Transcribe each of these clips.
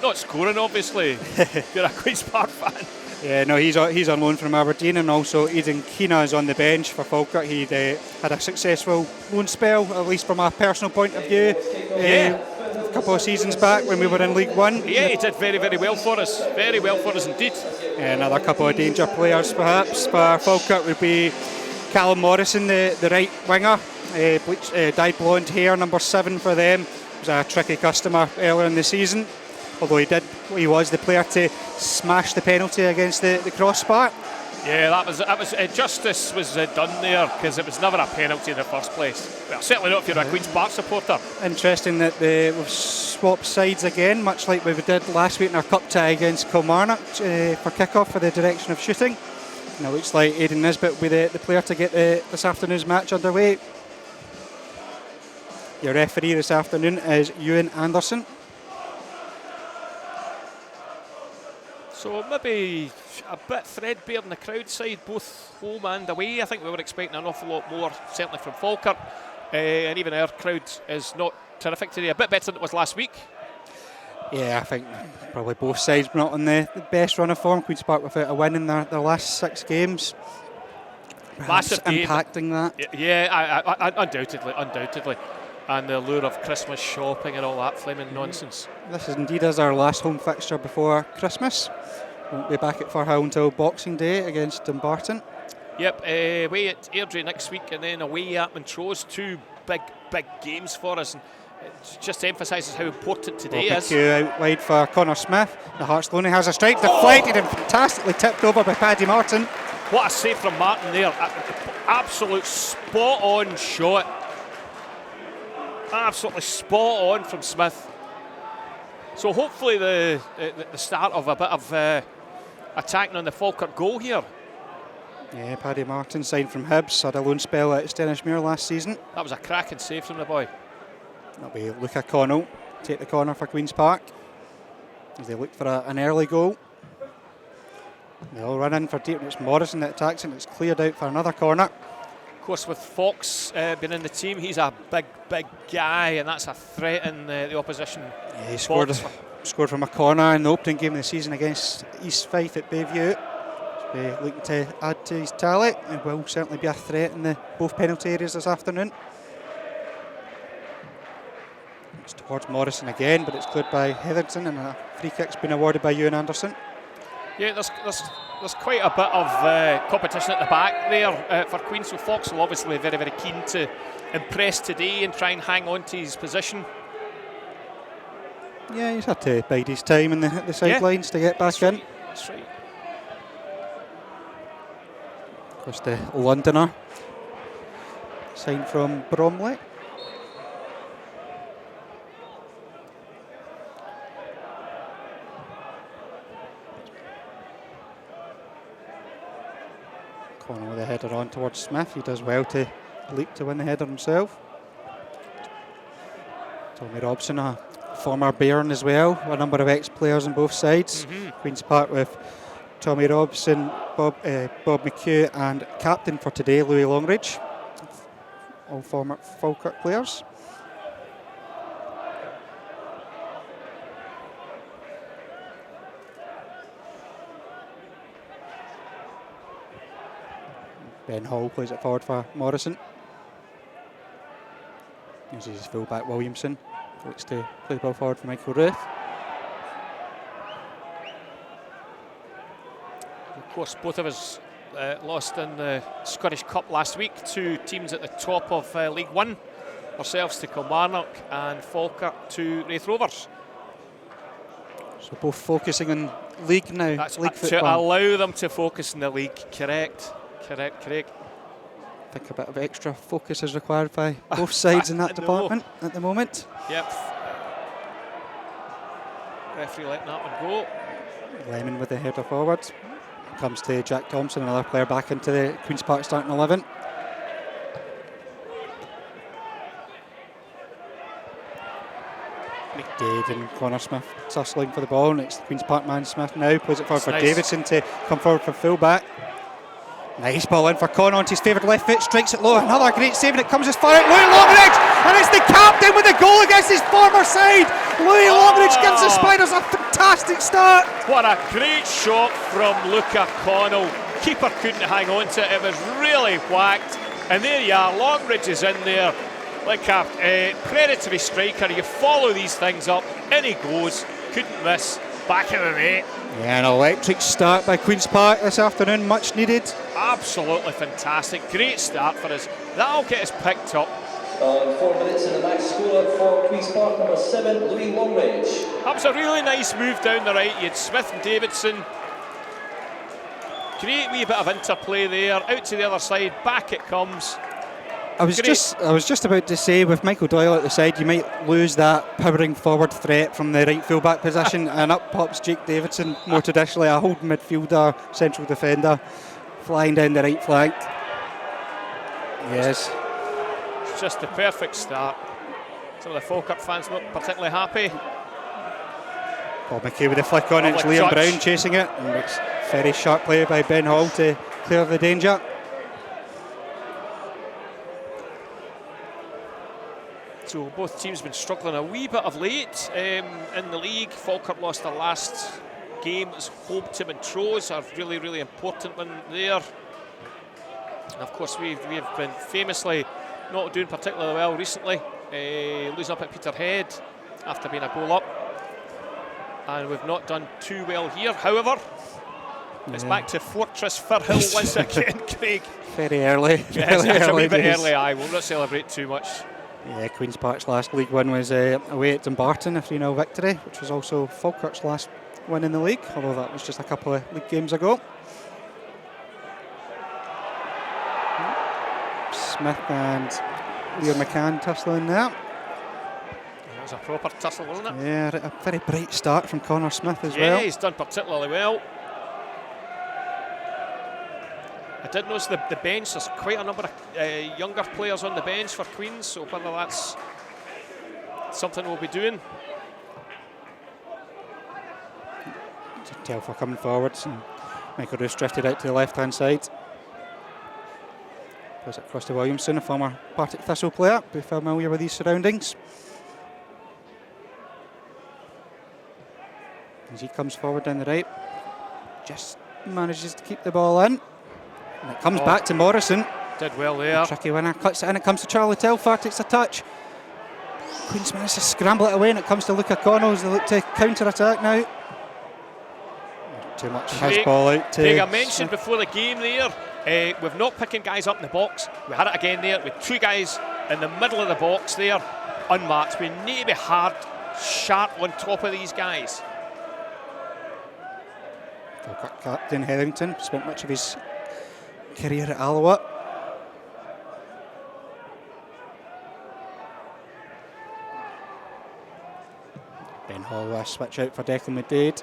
not scoring, obviously. If you're a Queen's Park fan. Yeah, no, he's on loan from Aberdeen, and also Aidan Keena is on the bench for Falkirk. He'd had a successful loan spell, at least from a personal point of view, a couple of seasons back when we were in League One. Yeah, he did very, very well for us. Very well for us indeed. Another couple of danger players, perhaps, for Falkirk would be Callum Morrison, the right winger, dyed blonde hair, number 7 for them. Was a tricky customer earlier in the season, although he was the player to smash the penalty against the crossbar. Yeah, that was justice was done there, because it was never a penalty in the first place. Well, certainly not if you're a Queen's Park supporter. Interesting that we've swapped sides again, much like we did last week in our cup tie against Kilmarnock for kick-off for the direction of shooting. And it looks like Aidan Nisbet will be the player to get this afternoon's match underway. Your referee this afternoon is Ewan Anderson. So maybe a bit threadbare on the crowd side, both home and away. I think we were expecting an awful lot more, certainly from Falkirk. And even our crowd is not terrific today. A bit better than it was last week. Yeah, I think probably both sides were not on the best run of form. Queen's Park without a win in their last 6 games. Massive game. Impacting that. Yeah, undoubtedly. And the allure of Christmas shopping and all that flaming nonsense. This is indeed our last home fixture before Christmas. Won't be back at Firhill until Boxing Day against Dumbarton. Yep, away at Airdrie next week and then away at Montrose. 2 big games for us. And it just emphasises how important today is. Out wide for Connor Smith. The Hearts Loney has a strike deflected and fantastically tipped over by Paddy Martin. What a save from Martin there. Absolute spot on shot. Absolutely spot on from Smith. So hopefully the start of a bit of attacking on the Falkirk goal here. Yeah, Paddy Martin signed from Hibs, had a loan spell at Stenishmere last season. That was a cracking save from the boy. That'll be Luca Connell take the corner for Queen's Park as they look for an early goal. They'll run in for deep, and it's Morrison that attacks and it's cleared out for another corner. Of course, with Fox being in the team, he's a big guy, and that's a threat in the opposition. Yeah, he scored from a corner in the opening game of the season against East Fife at Bayview. Looking to add to his tally, and will certainly be a threat in both penalty areas this afternoon. It's towards Morrison again, but it's cleared by Heatherton, and a free kick's been awarded by Ewan Anderson. Yeah, there's quite a bit of competition at the back there for Queen, so Fox will obviously be very keen to impress today and try and hang on to his position. Yeah, he's had to bide his time in the sidelines to get back in. That's right. Of course, the Londoner signed from Bromley. Connell with the header on towards Smith. He does well to leap to win the header himself. Tommy Robson, a former Bairn as well. A number of ex-players on both sides. Queen's Park with Tommy Robson, Bob McHugh, and captain for today, Louis Longridge. All former Falkirk players. Ben Hall plays it forward for Morrison. Uses his full-back Williamson. Looks to play the ball forward for Michael Ruth. Of course, both of us lost in the Scottish Cup last week. 2 teams at the top of League One. Ourselves to Kilmarnock and Falkirk to Raith Rovers. So both focusing on league now. That's league to football. allow them to focus in the league. Correct. I think a bit of extra focus is required by both sides in that department at the moment. Yep. Referee letting that one go. Lemon with the header forward. Comes to Jack Thompson, another player back into the Queen's Park starting 11. McDade and Connor Smith tussling for the ball, and it's the Queen's Park man Smith now. Plays it forward for Davidson to come forward for full-back. Nice ball in for Con onto his favoured left foot, strikes it low. Another great save, and it comes as far out. Louis Longridge, and it's the captain with the goal against his former side. Louis Longridge gives the Spiders a fantastic start. What a great shot from Luca Connell. Keeper couldn't hang on to it. It was really whacked. And there you are, Longridge is in there like a predatory striker. You follow these things up, in he goes, couldn't miss, back of the net. Yeah, an electric start by Queen's Park this afternoon, much needed. Absolutely fantastic, great start for us. That'll get us picked up. 4 minutes in the match score for Queen's Park, number 7, Louis Longridge. That was a really nice move down the right. You had Smith and Davidson. Great wee bit of interplay there, out to the other side, back it comes. I was just about to say, with Michael Doyle at the side, you might lose that powering forward threat from the right full-back position, and up pops Jake Davidson, more traditionally a holding midfielder, central defender, flying down the right flank. Yes. It's just the perfect start. Some of the Falkirk fans not particularly happy. Paul McKay with a flick on it, it's Liam Brown chasing it, and it's very sharp play by Ben Hall to clear the danger. So both teams have been struggling a wee bit of late in the league. Falkirk lost their last game as home to Montrose, a really, really important one there. And of course we've been famously not doing particularly well recently, losing up at Peterhead after being a goal up. And we've not done too well here. However, it's back to Fortress Firhill once again, Craig. Very early. Yes, it's a wee bit early, aye. We'll not celebrate too much. Yeah, Queen's Park's last league win was away at Dumbarton, a 3-0 victory, which was also Falkirk's last win in the league, although that was just a couple of league games ago. Smith and Leo McCann tussling there. That was a proper tussle, wasn't it? Yeah, a very bright start from Connor Smith as well. Yeah, he's done particularly well. I did notice the bench, there's quite a number of younger players on the bench for Queens, so whether that's something we'll be doing. Telfer coming forwards, and Michael Roos drifted out to the left hand side. Goes across to Williamson, a former Partick Thistle player, be familiar with these surroundings. As he comes forward down the right, just manages to keep the ball in. And it comes back to Morrison. Did well there. Tricky winner, cuts it in, it comes to Charlie Telfer, takes a touch. Queen's managed to scramble it away, and it comes to Luca Connell as they look to counter-attack now. Too much his ball out to... Craig, I mentioned before the game there, we've not picking guys up in the box. We had it again there with two guys in the middle of the box there, unmarked. We need to be hard, sharp on top of these guys. Falkirk captain Hetherington spent much of his career at Alloa. Ben Hall will switch out for Declan McDade.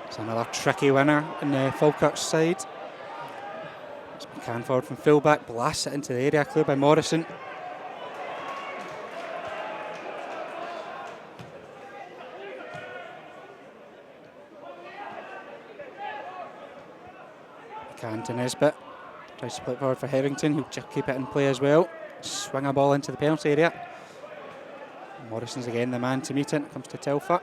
It's another tricky winner in the Falkirk side. It's McCann forward from fullback, blasts it into the area, cleared by Morrison. McCann to Nesbitt. Tries to split forward for Hetherington, he'll just keep it in play as well. Swing a ball into the penalty area. Morrison's again the man to meet it. It comes to Telfer.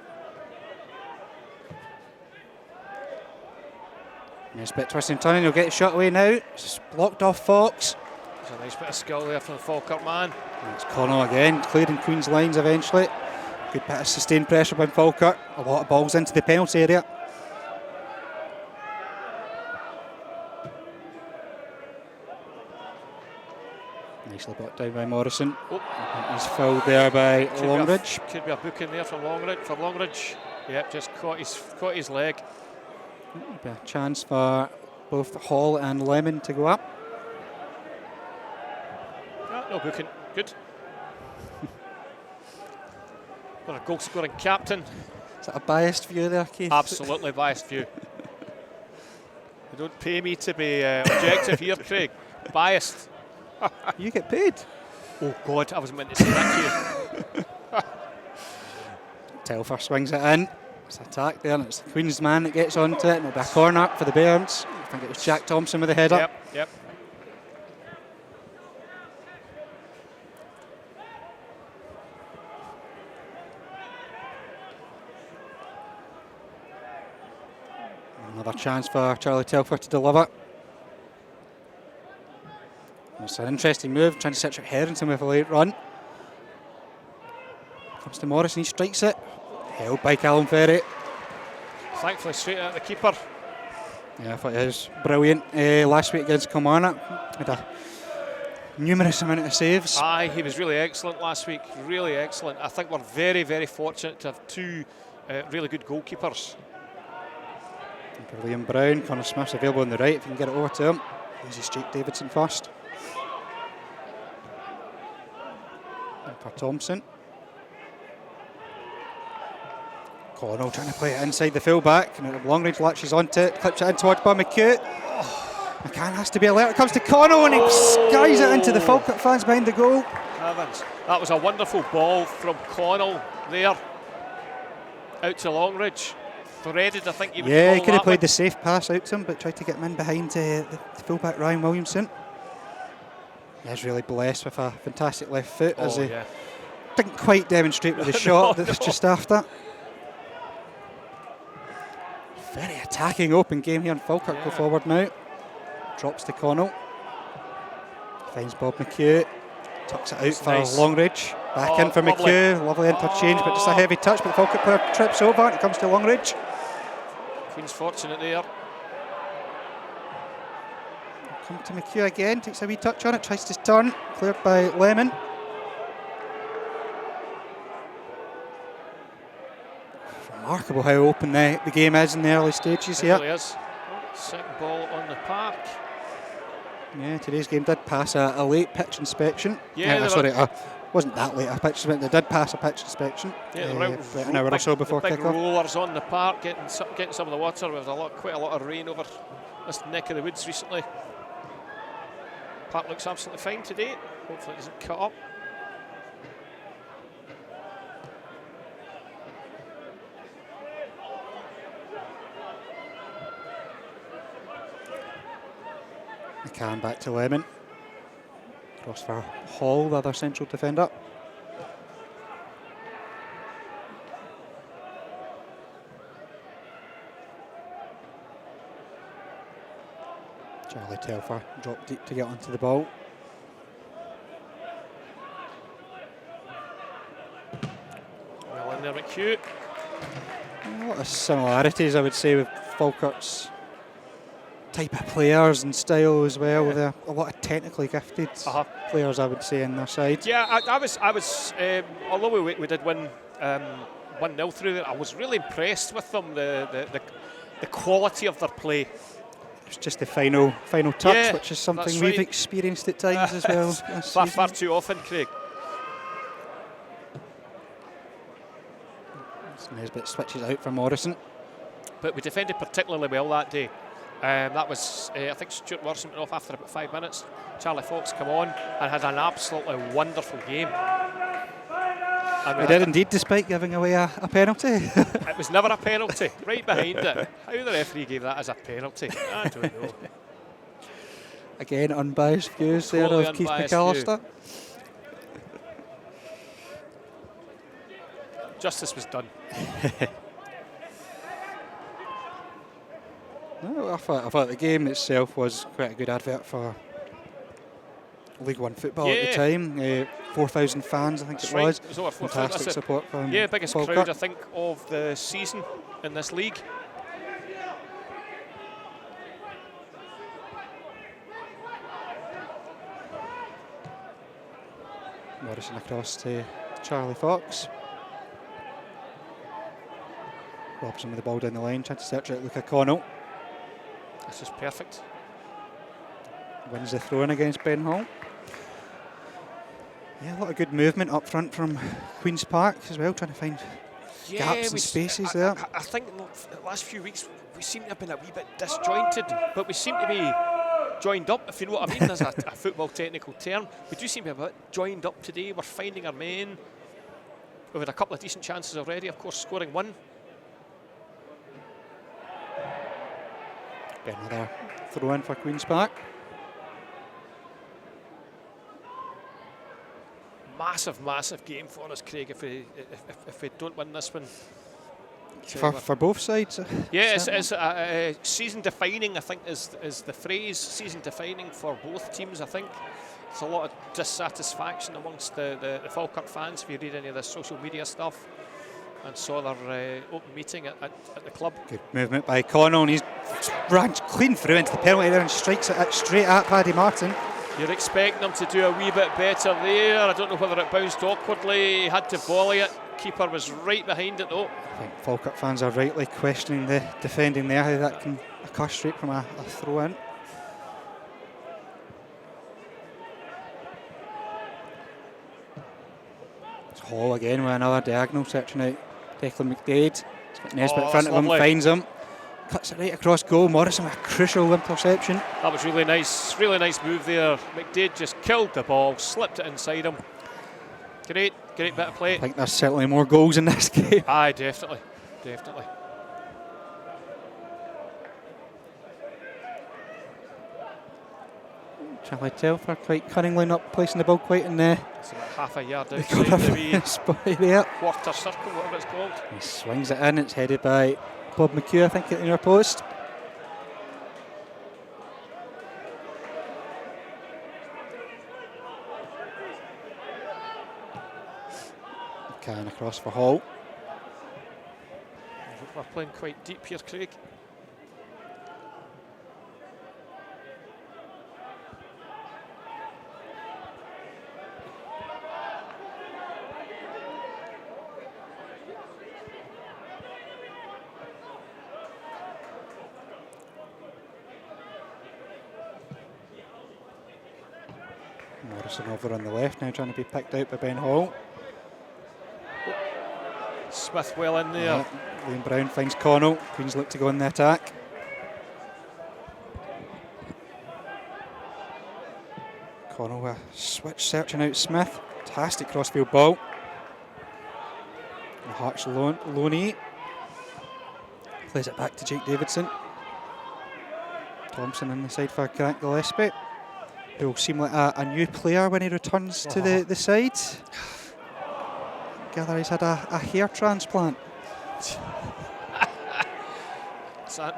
Nesbitt twisting and turning, he'll get the shot away now. It's blocked off Fox. There's a nice bit of skill there from the Falkirk man. And it's Connell again, clearing Queen's lines eventually. Good bit of sustained pressure by Falkirk. A lot of balls into the penalty area. Nicely blocked down by Morrison. Oh. He's fouled there by Longridge. Could be a booking there for Longridge. Yep, just caught his leg. Be a chance for both Hall and Lemon to go up. No booking. Good. What a goal scoring captain. Is that a biased view there, Keith? Absolutely biased view. You don't pay me to be objective here, Craig. Biased. You get paid. Oh God, I wasn't meant to say that to you. Telfer swings it in. It's attack there, and it's the Queen's man that gets onto it. And it'll be a corner for the Bairns. I think it was Jack Thompson with the header. Yep. Another chance for Charlie Telfer to deliver. It's an interesting move, trying to search out Hetherington with a late run. Comes to Morrison, he strikes it. Held by Callum Ferry. Thankfully straight at the keeper. Yeah, I thought he was brilliant last week against Kilmarnock. Had a numerous amount of saves. Aye, he was really excellent last week, really excellent. I think we're very, very fortunate to have two really good goalkeepers. For Liam Brown, Connor Smith's available on the right if you can get it over to him. Easy straight Davidson first. And for Thompson. Connell trying to play it inside the full-back, and long range latches onto it, clips it in towards Bob McHugh. McCann has to be alert. It comes to Connell and he skies it into the Falkirk fans behind the goal. Evans. That was a wonderful ball from Connell there. Out to Longridge. Threaded, I think he would Yeah, he call could have that played one. the safe pass out to him, but tried to get him in behind the full-back Ryan Williamson. He is really blessed with a fantastic left foot, as he didn't quite demonstrate with the shot that was just after. Very attacking open game here in Falkirk. Go forward now. Drops to Connell. Finds Bob McHugh. Tucks it out for nice. Longridge. Back in for lovely. McHugh. Lovely interchange, but just a heavy touch. But the Falkirk player trips over and it comes to Longridge. Queen's fortunate there. Come to McHugh again. Takes a wee touch on it. Tries to turn. Cleared by Lemon. Remarkable how open the game is in the early stages It here. really is. Second ball on the park. Yeah, today's game did pass a late pitch inspection. Yeah, sorry, wasn't that late a pitch inspection. They did pass a pitch inspection. Yeah, an hour or so before the big kick-off. rollers on the park, getting some of the water. There was quite a lot of rain over this neck of the woods recently. Park looks absolutely fine today. Hopefully it doesn't cut up. McCann back to Lemon. Cross for Hall, the other central defender. Charlie Telfer dropped deep to get onto the ball. Well in there, McHugh. A lot of similarities, I would say, with Falkirk's type of players and style as well, with a lot of technically gifted players, I would say, in their side. Yeah, I was. Although we did win 1-0 through there, I was really impressed with them. The quality of their play. It's just the final touch, Yeah, which is something that's we've right. experienced at times as well. this Far season. too often, Craig. Nesbitt switches out for Morrison. But we defended particularly well that day. That was, I think Stuart Morrison went off after about 5 minutes. Charlie Fox came on and had an absolutely wonderful game. He did indeed, despite giving away a penalty. It was never a penalty, right behind it. How the referee gave that as a penalty, I don't know. Again, unbiased views Totally there of Keith unbiased McAllister. Justice was done. No, I thought the game itself was quite a good advert for League One football at the time. 4,000 fans, I think That's it right. was. It was over 4,000. Fantastic support from biggest Falkirk. crowd, I think, of the season in this league. Morrison across to Charlie Fox. Robson with the ball down the line, trying to search out Luca Connell. This is perfect. Wins the throw-in against Ben Hall. Yeah, a lot of good movement up front from Queen's Park as well, trying to find gaps and spaces there. I think in the last few weeks we seem to have been a wee bit disjointed, but we seem to be joined up, if you know what I mean, as a football technical term. We do seem to be a bit joined up today. We're finding our men. We've had a couple of decent chances already, of course, scoring one. Another throw-in for Queen's Park. Massive game for us, Craig, if we don't win this one. for both sides. Yeah, it's season defining. I think is the phrase season defining for both teams. I think there's a lot of dissatisfaction amongst the Falkirk fans if you read any of the social media stuff. And saw their open meeting at the club. Good movement by Connell, and he's ran clean through into the penalty there and strikes it straight at Paddy Martin. You're expecting them to do a wee bit better there. I don't know whether it bounced awkwardly. He had to volley it. Keeper was right behind it though. I think Falkirk fans are rightly questioning the defending there, how that can occur straight from a throw in. It's Hall again with another diagonal, searching out Declan McDade. He's got Nesbitt in front of him, finds him, cuts it right across goal. Morrison with a crucial interception. That was really nice move there. McDade just killed the ball, slipped it inside him. Great bit of play. I think there's certainly more goals in this game. Aye, definitely. Charlie Telfer quite cunningly not placing the ball quite in there. It's about half a yard outside the wee spot there. quarter circle, whatever it's called. He swings it in, it's headed by Bob McHugh, I think, at the near post. Can across for Hall. We're playing quite deep here, Craig. Morrison over on the left now, trying to be picked out by Ben Hall. Smith well in there. Yeah, Liam Brown finds Connell. Queens look to go on the attack. Connell with a switch searching out Smith. Fantastic crossfield ball. And Hearts Loney plays it back to Jake Davidson. Thompson in the side for Grant Gillespie, who will seem like a new player when he returns to the side. Gather he's had a hair transplant.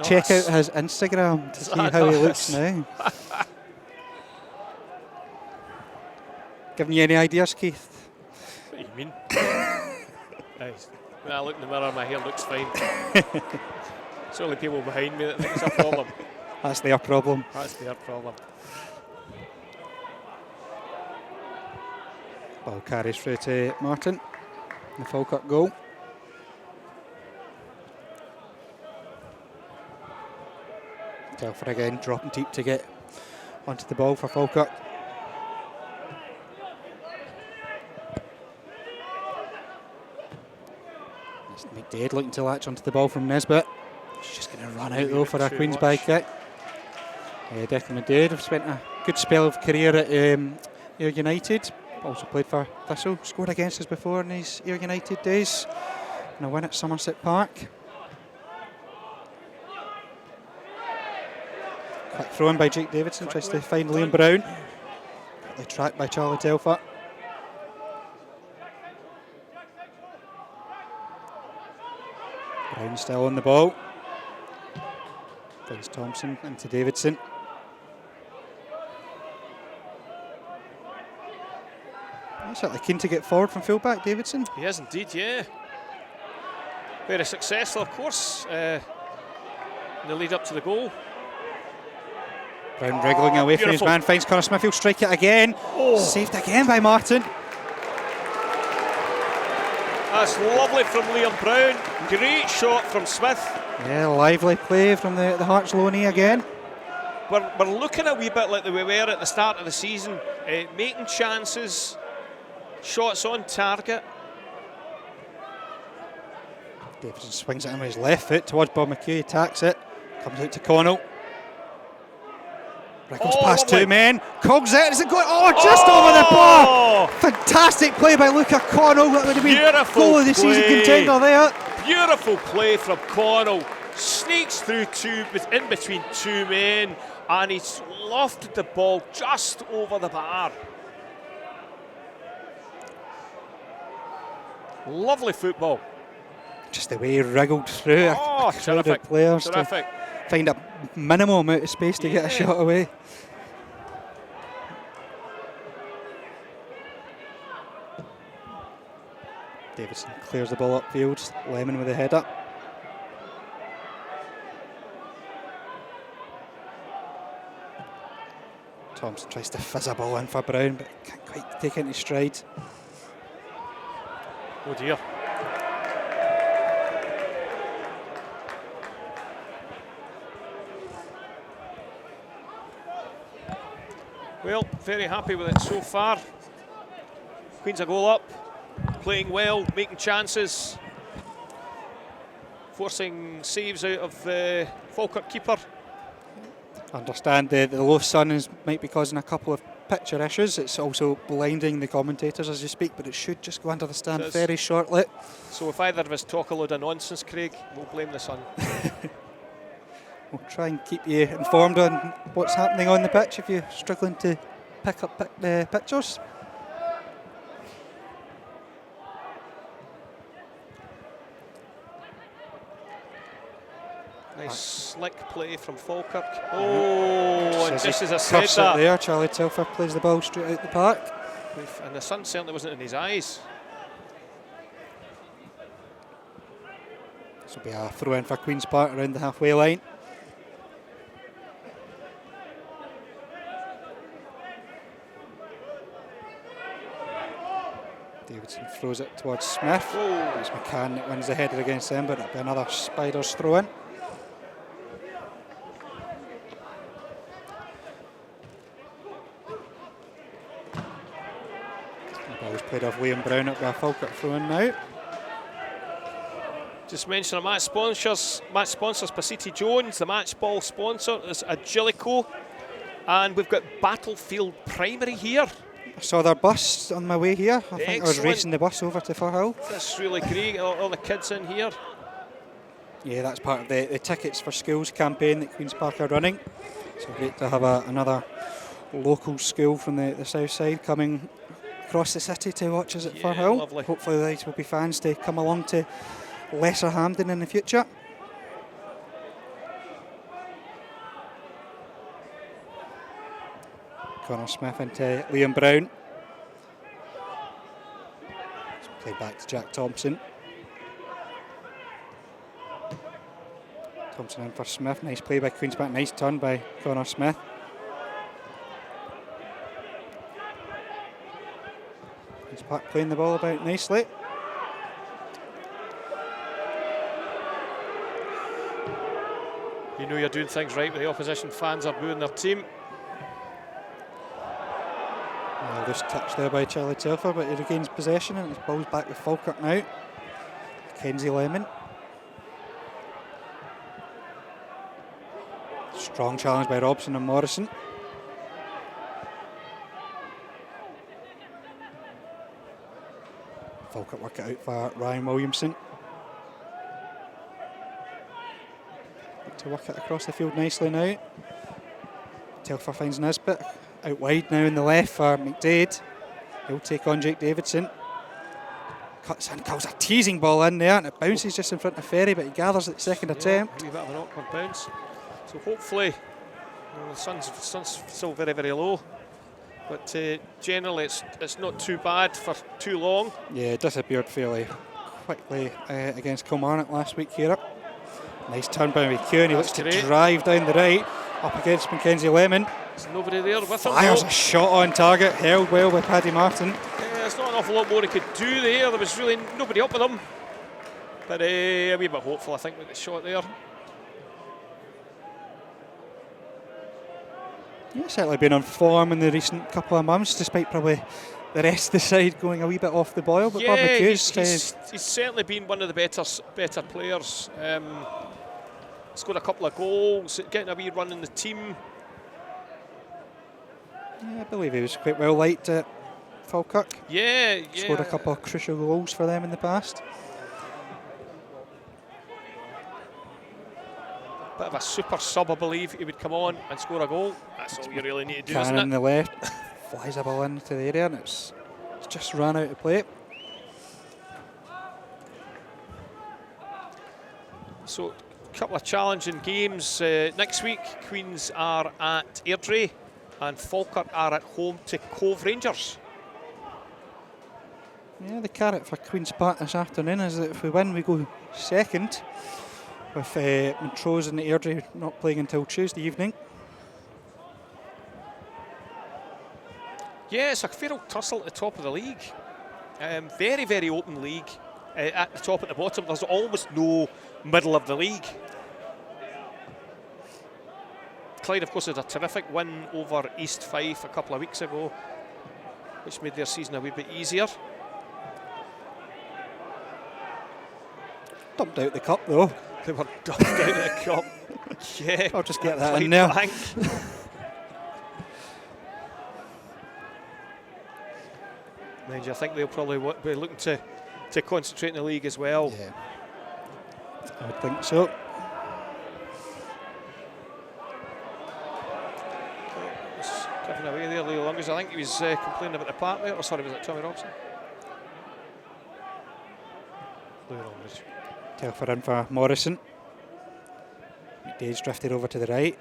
Check out his Instagram to see how he looks now. Giving you any ideas, Keith? What do you mean? When I look in the mirror, my hair looks fine. It's only people behind me that think it's a problem. That's their problem. That's their problem. Ball carries through to Martin. The Falkirk goal. Telfer again dropping deep to get onto the ball for Falkirk. McDade looking to latch onto the ball from Nesbitt. She's just going to run out though for a Queen's by kick. Declan McDade have spent a good spell of career at Ayr United. Also played for Thistle, scored against us before in his Ayr United days. And a win at Somerset Park. Quick throw in by Jake Davidson, tries to find Liam Brown. Quickly tracked by Charlie Telfer. Brown still on the ball. Finds Thompson into Davidson. Certainly keen to get forward from fullback, Davidson. He is indeed, yeah. Very successful, of course, in the lead up to the goal. Brown wriggling away from his man, finds Connor Smith, he'll strike it again. Saved again by Martin. That's lovely from Liam Brown. Great shot from Smith. Yeah, lively play from the Hearts Loney again. We're looking a wee bit like we were at the start of the season, making chances. Shots on target. Davidson swings it in with his left foot towards Bob McHugh, he attacks it, comes out to Connell. Wriggles past two men, cogs it, is it going? Just over the bar! Fantastic play by Luca Connell, that would have been goal of the season contender there. Beautiful play from Connell, sneaks through in between two men, and he's lofted the ball just over the bar. Lovely football. Just the way he wriggled through a crowd of terrific. players Terrific. to find a minimum amount of space to get a shot away. Davidson clears the ball upfield. Lemon with a header. Thompson tries to fizz a ball in for Brown, but can't quite take it into stride. Oh dear. Well, very happy with it so far. Queen's a goal up, playing well, making chances, forcing saves out of the Falkirk keeper. Understand the low sun might be causing a couple of picture issues. It's also blinding the commentators as you speak, but it should just go under the stand very shortly. So if either of us talk a load of nonsense, Craig, we'll blame the sun. We'll try and keep you informed on what's happening on the pitch if you're struggling to pick up the pictures. Nice slick play from Falkirk. Oh, and just as I said Cuffs that, it there, Charlie Telfer plays the ball straight out the park. and the sun certainly wasn't in his eyes. This will be a throw in for Queen's Park around the halfway line. Davidson throws it towards Smith. It's McCann that wins the header against them, but it'll be another Spiders throw in. The ball's played off Liam Brown. It'll be a Falkirk throw in now. Just mention our match sponsors Pasiti Jones. The match ball sponsor is Agilico, and we've got Battlefield Primary here. I saw their bus on my way here. I think I was racing the bus over to Firhill. That's really great, all the kids in here. Yeah, that's part of the Tickets for Schools campaign that Queen's Park are running. So great to have another local school from the south side coming across the city to watch us at Firhill. Lovely. Hopefully there will be fans to come along to Lesser Hampden in the future. Connor Smith into Liam Brown. Played back to Jack Thompson. Thompson in for Smith. Nice play by Queen's Park. Nice turn by Connor Smith. Queen's Park playing the ball about nicely. You know you're doing things right when the opposition fans are booing their team. Loose touch there by Charlie Telfer, but he regains possession and his ball's back with Falkirk now. Kenzie Lemon. Strong challenge by Robson and Morrison. Falkirk work it out for Ryan Williamson. To work it across the field nicely now. Telfer finds Nisbet. Out wide now in the left for McDade. He'll take on Jake Davidson. Cuts in, calls a teasing ball in there, and it bounces just in front of Ferry, but he gathers at the second attempt. A wee bit of an awkward bounce. So hopefully, the sun's still very, very low. But generally, it's not too bad for too long. Yeah, it disappeared fairly quickly against Kilmarnock last week here. Nice turn by McHugh, and he looks to drive down the right, up against Mackenzie Lemon. There's nobody there with him. Fires a shot on target, held well by Paddy Martin. There's not an awful lot more he could do there. There was really nobody up with him. But a wee bit hopeful, I think, with the shot there. Yeah, certainly been on form in the recent couple of months, despite probably the rest of the side going a wee bit off the boil. But Bob McHugh's he's certainly been one of the better players. Scored a couple of goals, getting a wee run in the team. Yeah, I believe he was quite well liked at Falkirk. Yeah. Scored a couple of crucial goals for them in the past. Bit of a super sub, I believe. He would come on and score a goal. That's all you really need to do, Cannon isn't it? in the left, flies a ball into the area, and it's just ran out of play. So, a couple of challenging games next week. Queens are at Airdrie and Falkirk are at home to Cove Rangers. Yeah, the carrot for Queen's Park this afternoon is that if we win, we go second, with Montrose and Airdrie not playing until Tuesday evening. Yeah, it's a fair old tussle at the top of the league. Very, very open league. At the top, at the bottom, there's almost no middle of the league. Clyde, of course, had a terrific win over East Fife a couple of weeks ago, which made their season a wee bit easier. Dumped out the cup though. They were dumped out of the cup. Yeah, I'll just get that Clyde in there. Bank. Mind you, I think they'll probably be looking to concentrate in the league as well. Yeah, I would think so. Was given away there, Leo Longers. I think he was complaining about the park there. Oh, sorry, was it Tommy Robson? Leo Longers. Telfer in for Morrison. McDade's drifted over to the right.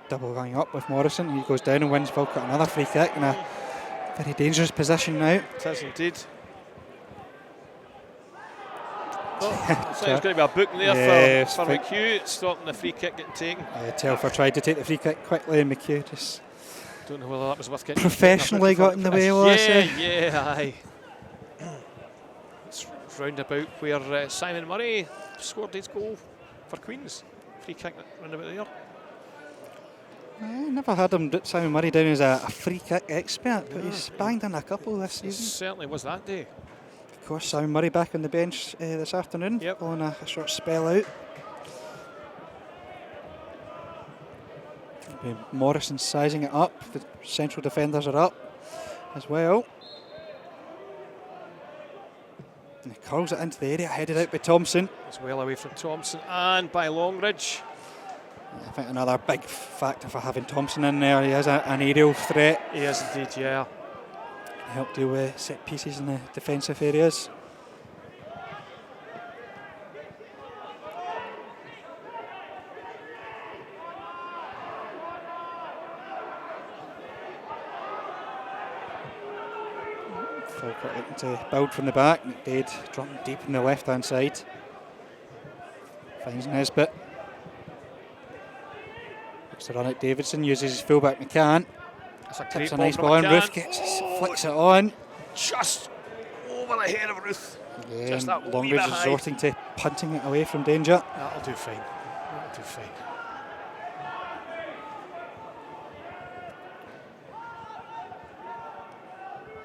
Double going up with Morrison. He goes down and wins Falkirk another free kick in a very dangerous position now. It is indeed. Oh, so there's going to be a book there for McHugh, stopping the free kick getting taken. Telfer tried to take the free kick quickly and McHugh just don't know whether that was worth getting. Professionally got in the way, was it? Yeah, aye. It's round about where Simon Murray scored his goal for Queens. Free kick round about there. I never had him, Simon Murray, down as a free kick expert, but he's banged in a couple this season. It certainly was that day. Of course, Simon Murray back on the bench this afternoon, following a short spell out. Morrison sizing it up, the central defenders are up as well. And he curls it into the area, headed out by Thompson. It's well away from Thompson and by Longridge. I think another big factor for having Thompson in there. He is an aerial threat. He is indeed, yeah. Help deal with set pieces in the defensive areas. Falkirk looking to build from the back. McDade dropping deep in the left hand side. Finds Nesbitt. Looks to run at Davidson, uses his fullback McCann. That's a great Tips a ball nice from ball on. McCann. Ruth gets, flicks it on. Just over the head of Ruth. Yeah, Just that wee Longridge bit high. resorting to punting it away from danger. That'll do fine. That'll do fine.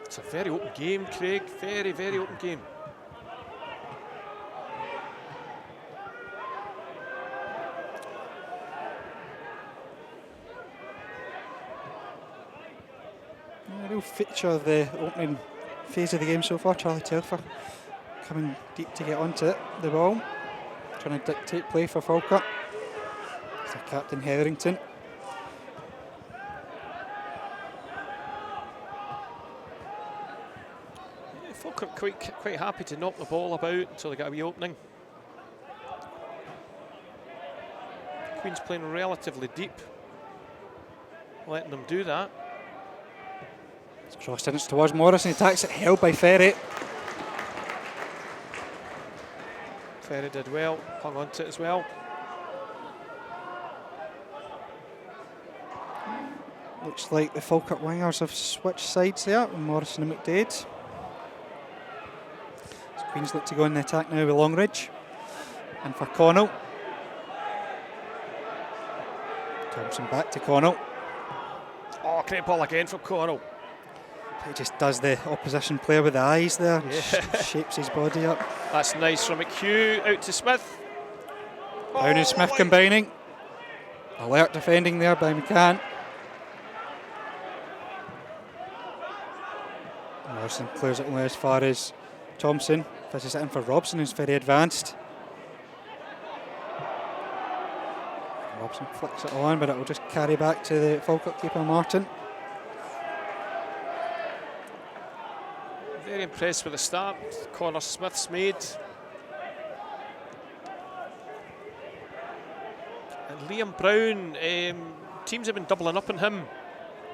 It's a very open game, Craig. Very, very open game. A real feature of the opening phase of the game so far. Charlie Telfer coming deep to get onto it, the ball, trying to dictate play for Falkirk. It's Captain Hetherington. Yeah, Falkirk quite happy to knock the ball about until they get a wee opening. Queen's playing relatively deep, letting them do that. Crossed in, it's towards Morrison, he attacks it, held by Ferry. Ferry did well, hung on to it as well. Looks like the Falkirk wingers have switched sides there with Morrison and McDade. So Queens look to go in the attack now with Longridge. And for Connell. Thompson back to Connell. Oh, great ball again from Connell. He just does the opposition player with the eyes there, Yeah. shapes his body up. That's nice from McHugh, out to Smith. Brown and Smith combining. Alert defending there by McCann. Morrison clears it only as far as Thompson. Fishes it in for Robson, who's very advanced. Robson flicks it on, but it will just carry back to the Falkirk keeper Martin. Very impressed with the start Connor Smith's made. And Liam Brown, teams have been doubling up on him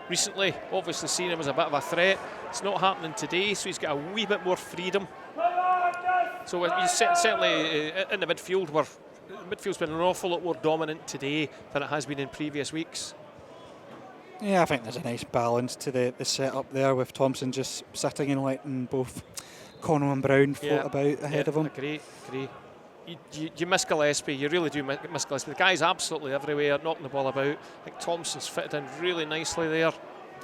recently. Obviously seeing him as a bit of a threat. It's not happening today, so he's got a wee bit more freedom. So he's certainly in the midfield, where the midfield's been an awful lot more dominant today than it has been in previous weeks. Yeah, I think there's a nice balance to the setup there, with Thompson just sitting and letting both Connell and Brown float about ahead of him. Agree. You miss Gillespie, you really do miss Gillespie. The guy's absolutely everywhere, knocking the ball about. I think Thompson's fitted in really nicely there.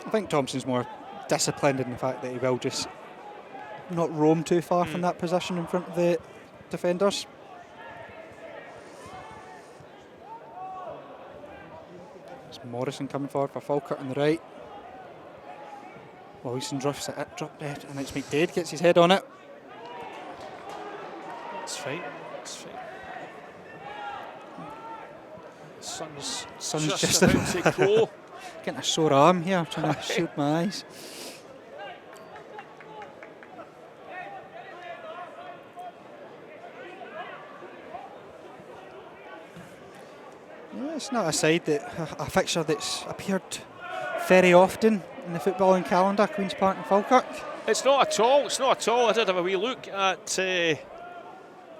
I think Thompson's more disciplined in the fact that he will just not roam too far from that position in front of the defenders. It's Morrison coming forward for Falkirk on the right. Wilson drifts it, drop dead, and it's McDade gets his head on it. It's fine. Sun's just about to go. Getting a sore arm here, trying to shield my eyes. Yeah, it's not a side a fixture that's appeared very often in the footballing calendar, Queen's Park and Falkirk. It's not at all. I did have a wee look at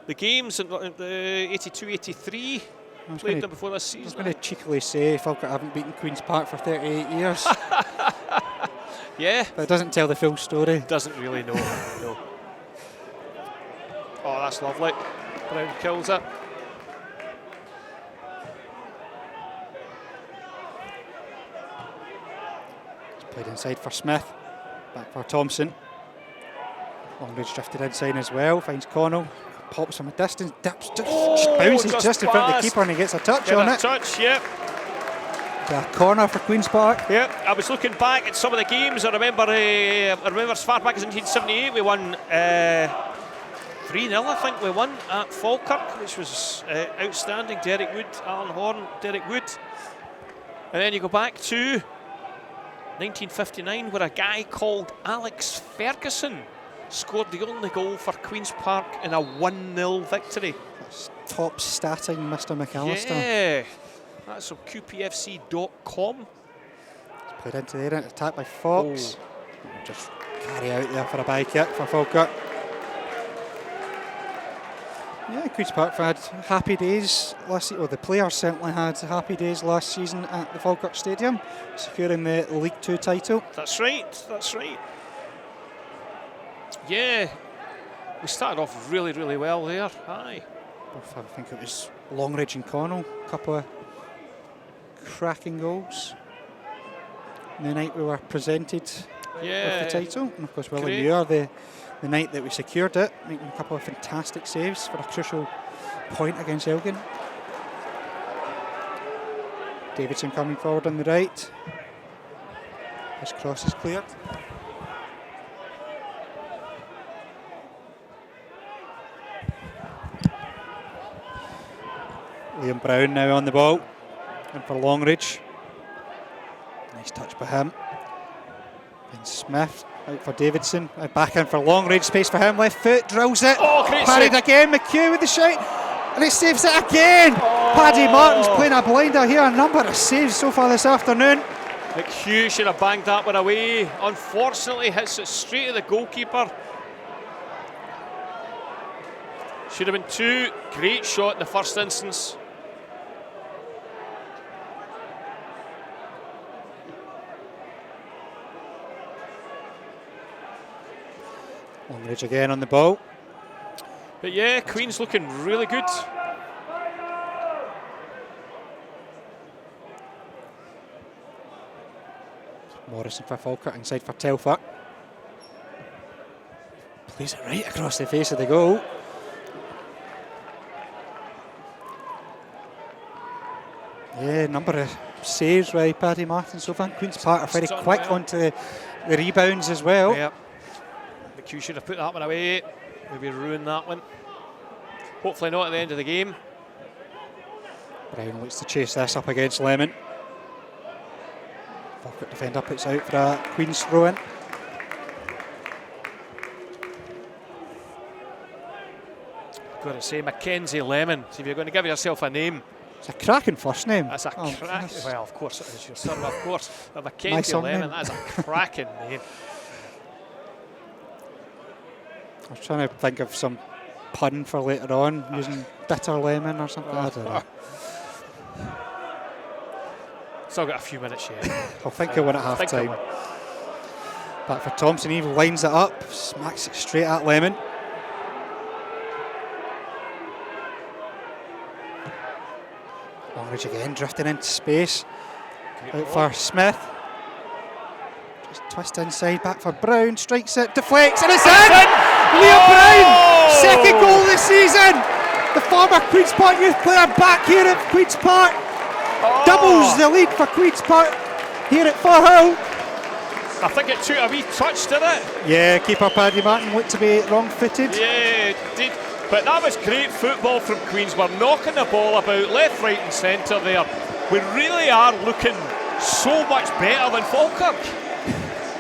the games in the 82-83. Played them before this season. I was going to cheekily say Falkirk haven't beaten Queen's Park for 38 years. Yeah. But it doesn't tell the full story. Doesn't really, no. No. Oh, that's lovely. Brown kills it. It's played inside for Smith. Back for Thompson. Longridge drifted inside as well. Finds Connell. Pops from a distance. Dips, just bounces just in front of the keeper, and he gets a touch on it. Touch, yep. A corner for Queen's Park. Yep. I was looking back at some of the games. I remember as far back as 1978, we won 3-0. I think we won at Falkirk, which was outstanding. Derek Wood, Alan Horn, Derek Wood, and then you go back to 1959, where a guy called Alex Ferguson scored the only goal for Queen's Park in a 1-0 victory. That's top statting Mr. McAllister. Yeah, that's on qpfc.com. It's played into there, attacked by Fox. Just carry out there for a bye kick for Falkirk. Yeah, Queen's Park had happy days last season. Well, the players certainly had happy days last season at the Falkirk Stadium, securing the League 2 title. That's right. Yeah, we started off really, really well there. Aye. I think it was Longridge and Connell, a couple of cracking goals. And the night we were presented with the title, and of course Willie Muir, the night that we secured it, making a couple of fantastic saves for a crucial point against Elgin. Davidson coming forward on the right. His cross is cleared. Liam Brown now on the ball, and for Longridge. Nice touch by him. And Smith out for Davidson, back in for Longridge, space for him, left foot, drills it. Oh, great parried save. again, McHugh with the shot, and he saves it again. Paddy Martin's playing a blinder here, a number of saves so far this afternoon. McHugh should have banged that one away. Unfortunately, hits it straight at the goalkeeper. Should have been two. Great shot in the first instance. Longridge again on the ball. But yeah, Queen's looking really good. Morrison for Falkirk, inside for Telford. Plays it right across the face of the goal. Yeah, number of saves by Paddy Martin so far. Queen's Park are very quick onto the rebounds as well. Yep. McHugh should have put that one away. Maybe ruined that one. Hopefully not at the end of the game. Brown looks to chase this up against Lemon. Falkirk defender puts out for a Queen's throw-in. Got to say, Mackenzie Lemon. See, if you're going to give yourself a name, It's a cracking first name. That's a goodness. well, of course it is, your son, of course. But Mackenzie Nice Lemon, name. that is a cracking name. I was trying to think of some pun for later on, using bitter lemon or something. I don't know. Still got a few minutes yet. I'll think of one at half time. Back for Thompson, he lines it up, smacks it straight at Lemon. Longridge again, drifting into space. Out for Smith. Just twist inside, back for Brown, strikes it, deflects, and it's in! Liam Brown, second goal of the season! The former Queen's Park youth player back here at Queen's Park. Doubles the lead for Queen's Park here at Firhill. I think it took a wee touch, didn't it? Yeah, keeper Paddy Martin looked to be wrong-footed. Yeah, it did. But that was great football from Queens. We're knocking the ball about left, right and centre there. We really are looking so much better than Falkirk.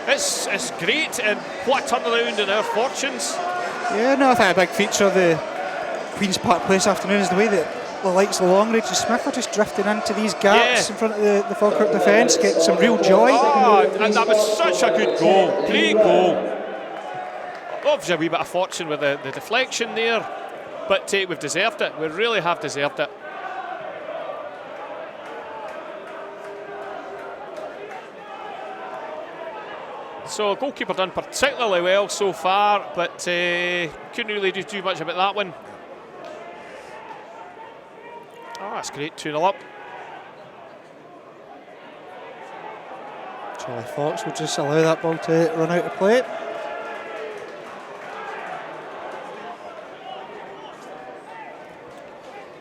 It's great, and what a turnaround in our fortunes. Yeah, no, I think a big feature of the Queen's Park play this afternoon is the way that the likes of Longridge and Smith are just drifting into these gaps in front of the Falkirk defence, getting some real joy. And that was such a good goal. Great goal. Obviously a wee bit of fortune with the deflection there, but we've deserved it. We really have deserved it. So goalkeeper done particularly well so far, but couldn't really do too much about that one. Oh, that's great, 2-0 up. Charlie Fox will just allow that ball to run out of play.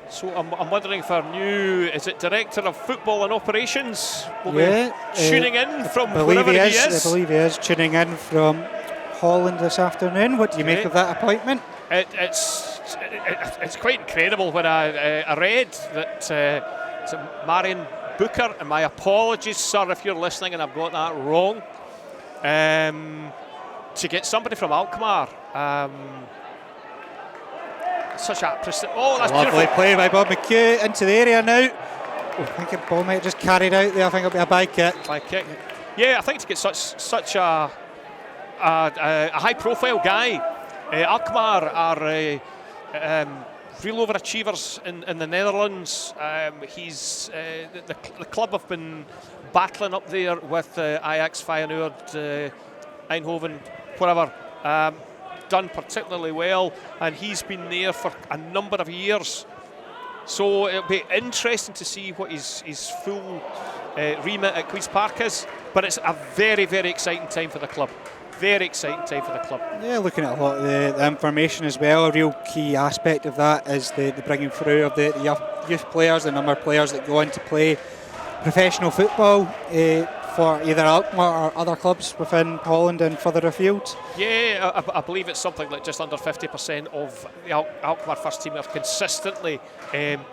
So I'm wondering if our new, is it Director of Football and Operations will be tuning in from wherever he is? I believe he is tuning in from Holland this afternoon. What do you make of that appointment? It's quite incredible when I read that it's Marion Booker, and my apologies, sir, if you're listening and I've got that wrong, to get somebody from Alkmaar. Such a that's lovely beautiful play by Bob McHugh into the area now. I think the ball might have just carried out there. I think it'll be a bye kick. Yeah, I think to get such a high-profile guy. Alkmaar are real overachievers in the Netherlands. He's the club have been battling up there with Ajax, Feyenoord, Eindhoven, whatever. Done particularly well, and he's been there for a number of years. So it'll be interesting to see what his full remit at Queen's Park is. But it's a very, very exciting time for the club. Very exciting time for the club. Yeah, looking at a lot of the information as well, a real key aspect of that is the bringing through of the youth players, the number of players that go on to play professional football for either Alkmaar or other clubs within Holland and further afield. Yeah, I believe it's something like just under 50% of the Alkmaar first team are consistently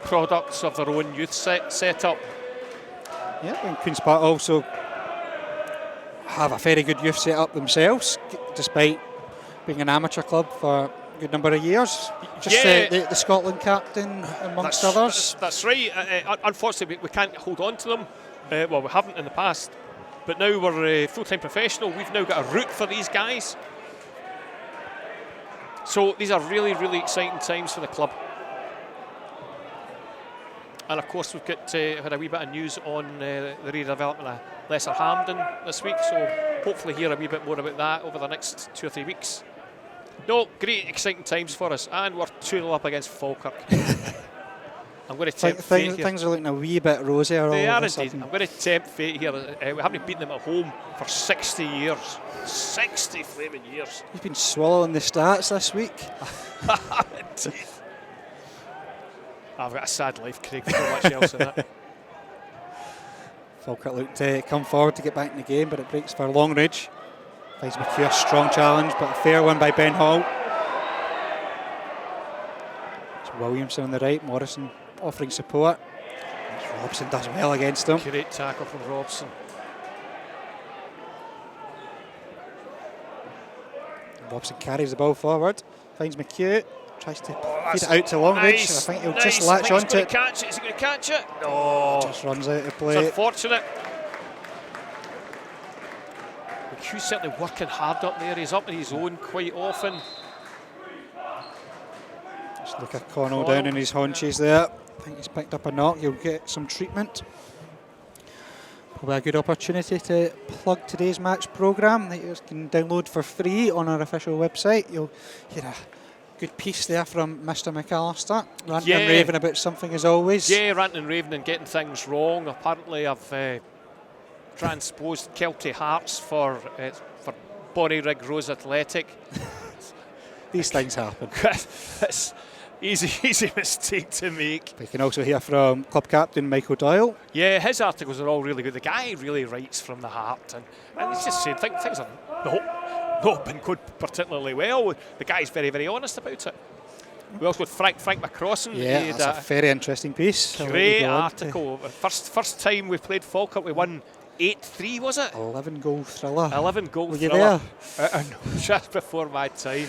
products of their own youth setup. Yeah, and Queen's Park also have a very good youth setup themselves, despite being an amateur club for a good number of years. Just the Scotland captain amongst others. That's right. Unfortunately, we can't hold on to them. Well, we haven't in the past. But now we're full-time professional. We've now got a route for these guys. So these are really, really exciting times for the club. And of course, we've got had a wee bit of news on the redevelopment of Lesser Hampden this week. So hopefully hear a wee bit more about that over the next 2 or 3 weeks. No, great, exciting times for us. And we're 2-0 up against Falkirk. I'm going to tempt fate here. Things are looking a wee bit rosier. They are indeed. I'm going to tempt fate here. We haven't beaten them at home for 60 years. 60 flaming years. You've been swallowing the stats this week. Indeed. I've got a sad life, Craig, so much else in it. Falkirk look to come forward to get back in the game, but it breaks for Longridge. Finds McHugh a strong challenge, but a fair one by Ben Hall. It's Williamson on the right, Morrison offering support. Robson does well against him. Great tackle from Robson. Robson carries the ball forward, finds McHugh, tries to Feed it out to Longridge. Nice, I think he'll nice. just latch onto it. Catch it. Is he going to catch it? No. Just runs out of It's play. unfortunate. McHugh's certainly working hard up there. He's up in his own quite often. Just look at Connell down in his haunches there. I think he's picked up a knock. He'll get some treatment. Probably a good opportunity to plug today's match programme that you can download for free on our official website. You'll hear a good piece there from Mr. McAllister, ranting and raving about something as always. Yeah, ranting and raving and getting things wrong. Apparently I've transposed Kelty Hearts for Bonnie-Rig Rose Athletic. These things happen. It's easy mistake to make. We can also hear from club captain Michael Doyle. Yeah, his articles are all really good. The guy really writes from the heart, and he's just saying things have not been going particularly well. The guy's very, very honest about it. We also got Frank McCrossan. Yeah, that's a very interesting piece. Great article. First time we played Falkirk, we won 8-3, was it? 11-goal thriller. 11-goal Were thriller. you there? No, just before my time.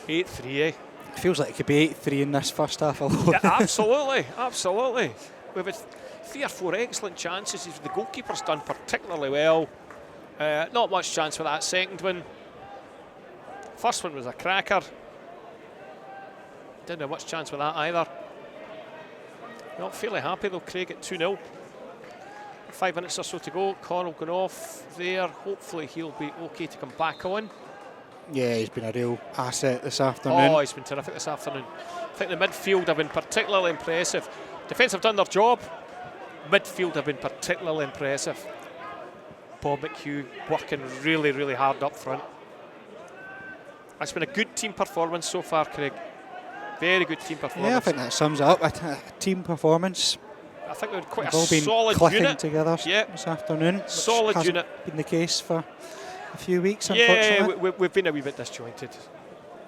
8-3, eh? It feels like it could be 8-3 in this first half alone. Yeah, absolutely. We've had 3 or 4 excellent chances. The goalkeeper's done particularly well. Not much chance for that second one. First one was a cracker. Didn't have much chance with that either. Not fairly happy though, Craig, at 2-0. 5 minutes or so to go. Connell going off there. Hopefully he'll be okay to come back on. Yeah, he's been a real asset this afternoon. Oh, he's been terrific this afternoon. I think the midfield have been particularly impressive. Defence have done their job. Midfield have been particularly impressive. Bob McHugh working really, really hard up front. It's been a good team performance so far, Craig. Very good team performance. Yeah, I think that sums it up. A team performance. I think they're quite They've all been solid clicking unit together this afternoon. Solid hasn't unit. Been the case for a few weeks, Yeah, unfortunately. we've been a wee bit disjointed.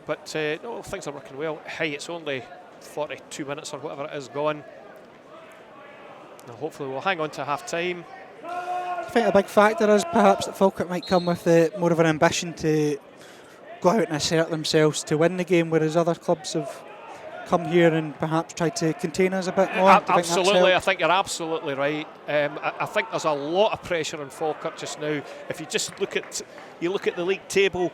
But no, things are working well. Hey, it's only 42 minutes or whatever it is gone. Now hopefully we'll hang on to half time. I think a big factor is perhaps that Falkirk might come with more of an ambition to go out and assert themselves to win the game, whereas other clubs have come here and perhaps tried to contain us a bit more. Absolutely, I think you're absolutely right. I think there's a lot of pressure on Falkirk just now. If you just look at the league table,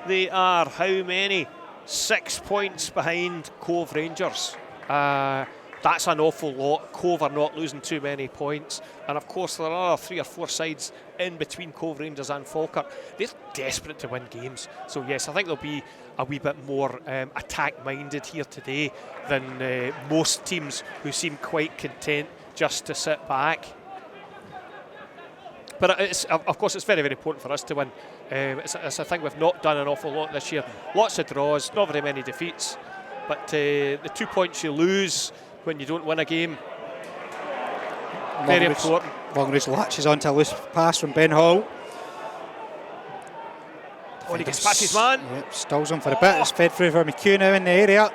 they are how many? 6 points behind Cove Rangers. That's an awful lot. Cove are not losing too many points. And of course there are 3 or 4 sides in between Cove Rangers and Falkirk. They're desperate to win games. So yes, I think they'll be a wee bit more attack-minded here today than most teams who seem quite content just to sit back. But of course it's very, very important for us to win. It's a thing we've not done an awful lot this year. Lots of draws, not very many defeats. But the 2 points you lose when you don't win a game, very important. Longridge latches onto a loose pass from Ben Hall. Oh, he gets past his man. Yep, stalls him for a bit. It's fed through for McHugh now in the area.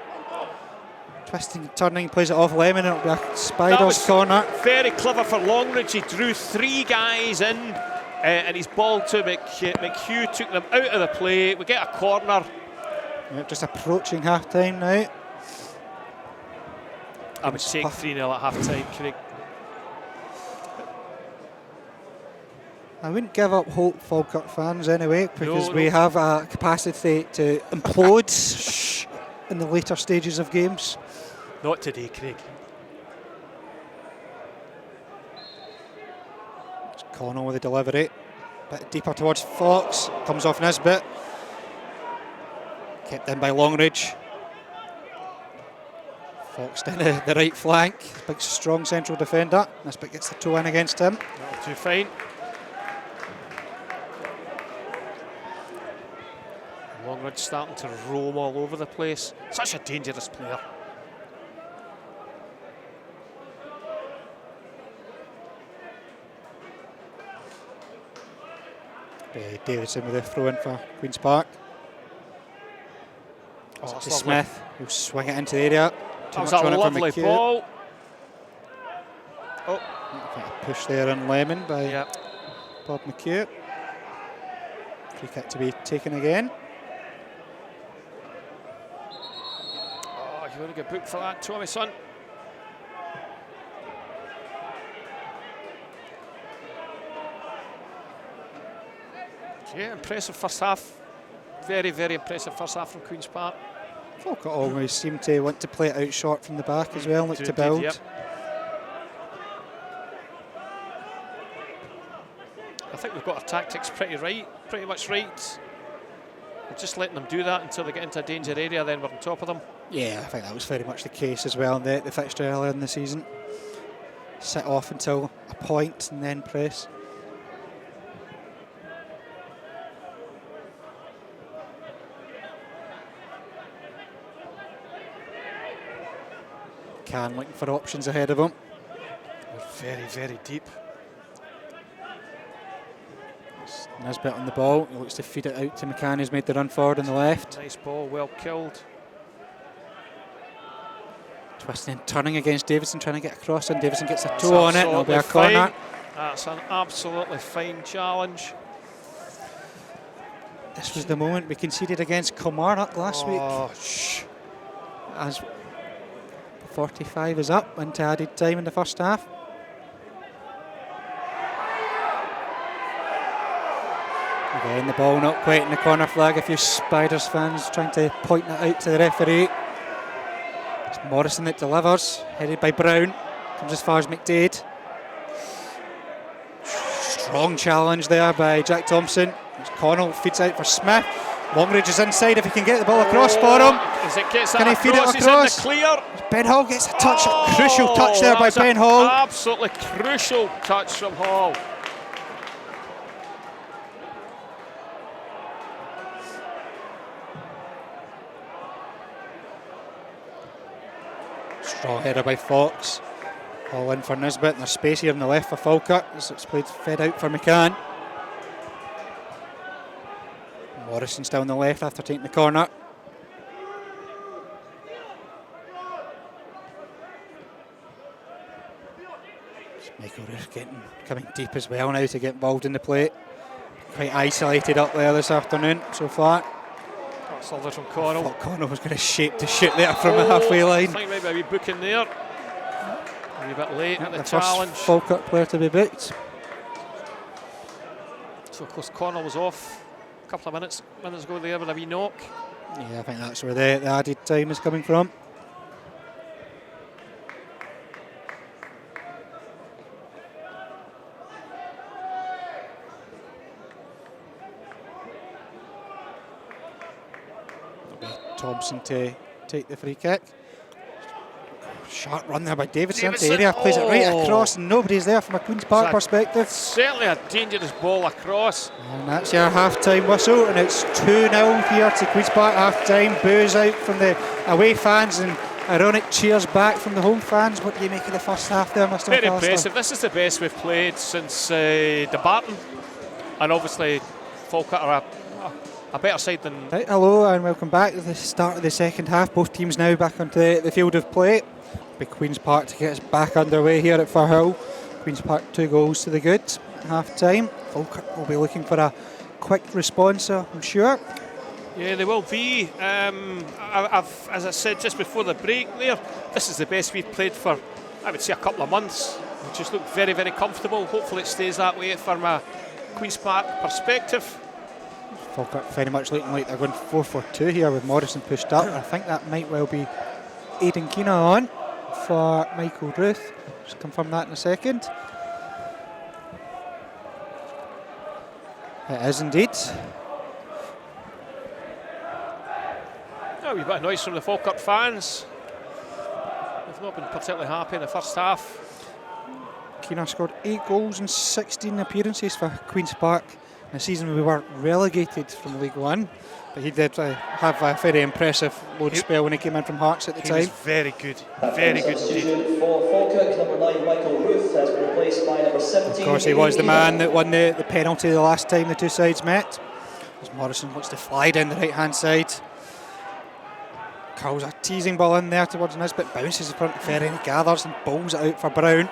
Twisting, turning, plays it off Lemon, and it'll be a Spider's corner. Very clever for Longridge. He drew 3 guys in, and his ball to McHugh took them out of the play. We get a corner. Yep, just approaching half time now. I would take 3-0 at half time, Craig. I wouldn't give up hope, Falkirk fans, anyway, because we have a capacity to implode in the later stages of games. Not today, Craig. It's Connell with the delivery. Bit deeper towards Fox. Comes off Nisbet. Kept in by Longridge. Fox down the right flank. Big, strong central defender. Nisbet gets the toe in against him. That'll do fine. Longridge starting to roam all over the place. Such a dangerous player. Davidson with the throw in for Queen's Park. Oh, to Smith, who'll swing it into the area. That was a lovely ball. Oh, push there on Lemon by Bob McHugh. Free kick to be taken again. You want to get booked for that, Tommy, son? Yeah, impressive first half. Very, very impressive first half from Queen's Park. Falkirk always seem to want to play it out short from the back as well, like to build. Yep. I think we've got our tactics pretty much right. We're just letting them do that until they get into a danger area, then we're on top of them. Yeah, I think that was very much the case as well in the fixture earlier in the season. Sit off until a point and then press. Can looking for options ahead of him. We're very, very deep. Nisbet on the ball. He looks to feed it out to McCann, who's made the run forward on the left. Nice ball, well killed. Twisting and turning against Davidson, trying to get across, and Davidson gets a toe on it, and it'll be a corner. That's an absolutely fine challenge. This was the moment we conceded against Kilmarnock last week. As 45 is up into added time in the first half. Again, the ball not quite in the corner flag. A few Spiders fans trying to point that out to the referee. It's Morrison that delivers, headed by Brown. Comes as far as McDade. Strong challenge there by Jack Thompson. As Connell feeds out for Smith. Longridge is inside if he can get the ball across for him. As it gets can he feed it across? He's in the clear. Ben Hall gets a touch, a crucial touch there by Ben Hall. Absolutely crucial touch from Hall. Strong header by Fox. All in for Nisbet, and there's space here on the left for Falkirk as it's played fed out for McCann. Morrison's down the left after taking the corner. Michael Ruth coming deep as well now to get involved in the play. Quite isolated up there this afternoon so far. That's lovely from Connell. I thought Connell was going to shape to shoot there from the halfway line. I think maybe a wee booking there. A wee bit late at the challenge. First Falkirk player to be booked. So of course Connell was off a couple of minutes ago there with a wee knock. Yeah, I think that's where the added time is coming from. Thompson to take the free kick. Sharp run there by Davidson into the area, plays it right across, and nobody's there from a Queen's Park perspective. Certainly a dangerous ball across. And that's your half-time whistle, and it's 2-0 here to Queen's Park half-time. Boos out from the away fans and ironic cheers back from the home fans. What do you make of the first half there, Mr. Very McAllister? impressive. This is the best we've played since the Barton, and obviously Falkirk are a better side than... Right, hello and welcome back to the start of the second half. Both teams now back onto the field of play. Big Queen's Park to get us back underway here at Firhill. Queen's Park 2 goals to the good at half time. Falkirk will be looking for a quick response, I'm sure. Yeah, they will be. I've, as I said just before the break there, this is the best we've played for, I would say, a couple of months. We just look very, very comfortable. Hopefully it stays that way from a Queen's Park perspective. Falkirk very much looking like they're going 4-4-2 here with Morrison pushed up. I think that might well be Aidan Keena on for Michael Ruth. Just confirm that in a second. It is indeed. A wee bit of noise from the Falkirk fans. They've not been particularly happy in the first half. Keena scored 8 goals in 16 appearances for Queen's Park in a season we were relegated from League One. But he did have a very impressive load spell when he came in from Hearts at the time. He was very good indeed. For Falkirk, number 9 Michael Ruth has been replaced by number 17. Of course, he was the man that won the penalty the last time the two sides met. As Morrison wants to fly down the right-hand side. Curls a teasing ball in there towards Nisbet, bounces in front of Ferry and gathers and bowls it out for Brown.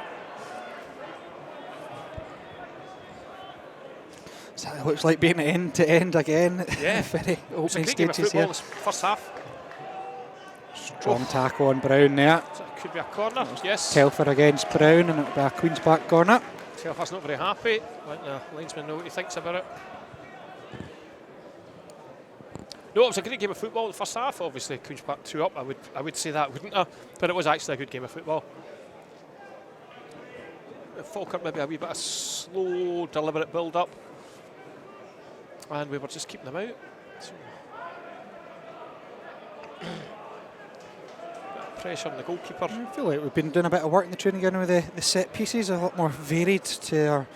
So it looks like being end to end again. Yeah, very opening it's a great game of stages football here. this first half. Strong tackle on Brown there. So it could be a corner, yes. Telfer against Brown, and it'll be a Queen's Park corner. Telfer's not very happy. Let the linesman know what he thinks about it. No, it was a great game of football in the first half. Obviously, Queen's Park 2 up. I would say that, wouldn't I? But it was actually a good game of football. Falkirk maybe a wee bit of slow, deliberate build-up, and we were just keeping them out. So pressure on the goalkeeper. I feel like we've been doing a bit of work in the training ground with the set pieces, a lot more varied to our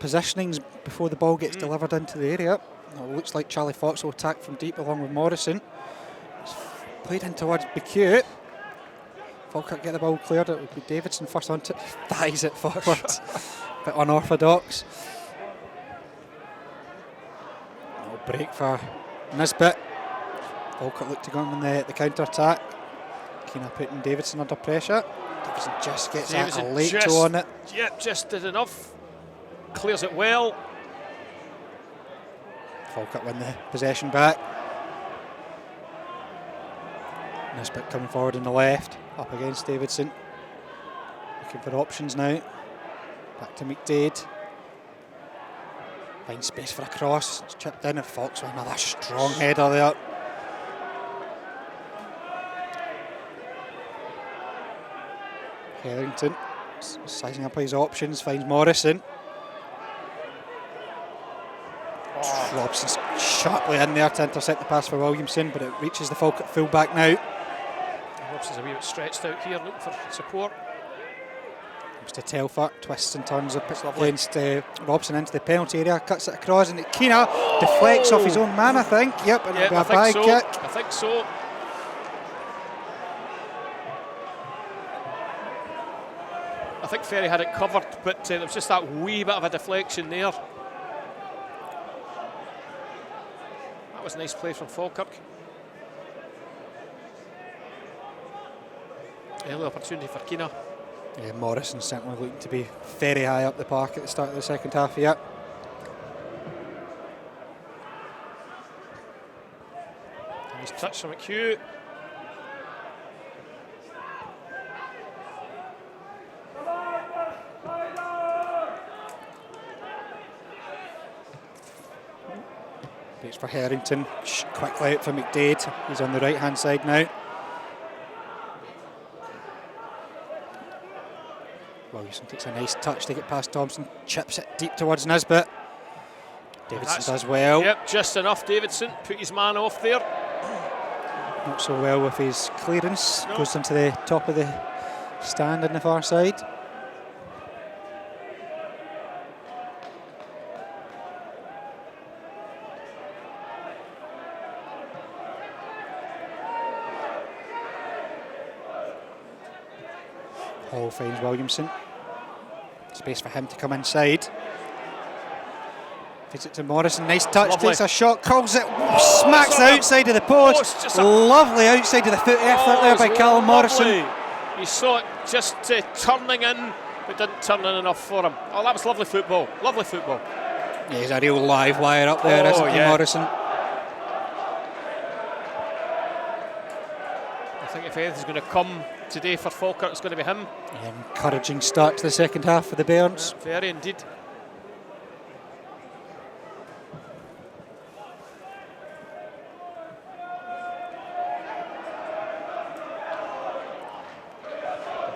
positionings before the ball gets delivered into the area. It looks like Charlie Fox will attack from deep along with Morrison. It's played in towards BQ. Falkirk get the ball cleared. It would be Davidson first on to thighs it forward. Bit unorthodox. No break for Nisbet. Falkirk look to go on the counter attack. Keena putting Davidson under pressure. Davidson just gets a late toe on it. Yep, just did enough. Clears it well. Falkirk win the possession back. Nisbet coming forward on the left, up against Davidson. Looking for options now. Back to McDade. Finds space for a cross. It's chipped in, and Fox with another strong header there. Hetherington sizing up his options, finds Morrison. Robson's sharply in there to intercept the pass for Williamson, but it reaches the Falkirk full-back now. Robson's a wee bit stretched out here, looking for support. Comes to Telfer, twists and turns up against Robson into the penalty area, cuts it across, and Keena deflects off his own man, I think. Yep, and it'll be a bag kick. I think so. I think Ferry had it covered, but there was just that wee bit of a deflection there. That was a nice play from Falkirk. Early opportunity for Keena. Yeah, Morrison certainly looking to be very high up the park at the start of the second half, yeah. Nice touch from McHugh. It's for Hetherington, quickly out for McDade. He's on the right hand side now. Williamson takes a nice touch to get past Thompson, chips it deep towards Nisbet. Davidson does well. Yep, just enough. Davidson put his man off there. Not so well with his clearance. No. Goes into the top of the stand on the far side. Hall finds Williamson. Space for him to come inside. Feeds it to Morrison. Nice touch. Lovely. Takes a shot. Calls it. Smacks the outside of the post. Lovely outside of the foot effort there by Callum Morrison. You saw it just turning in, but didn't turn in enough for him. Oh, that was lovely football. Lovely football. Yeah, he's a real live wire up there, isn't he, Morrison? I think if anything's going to come today for Falkirk, it's going to be him. Yeah, encouraging start to the second half for the Bairns. Yeah, very indeed.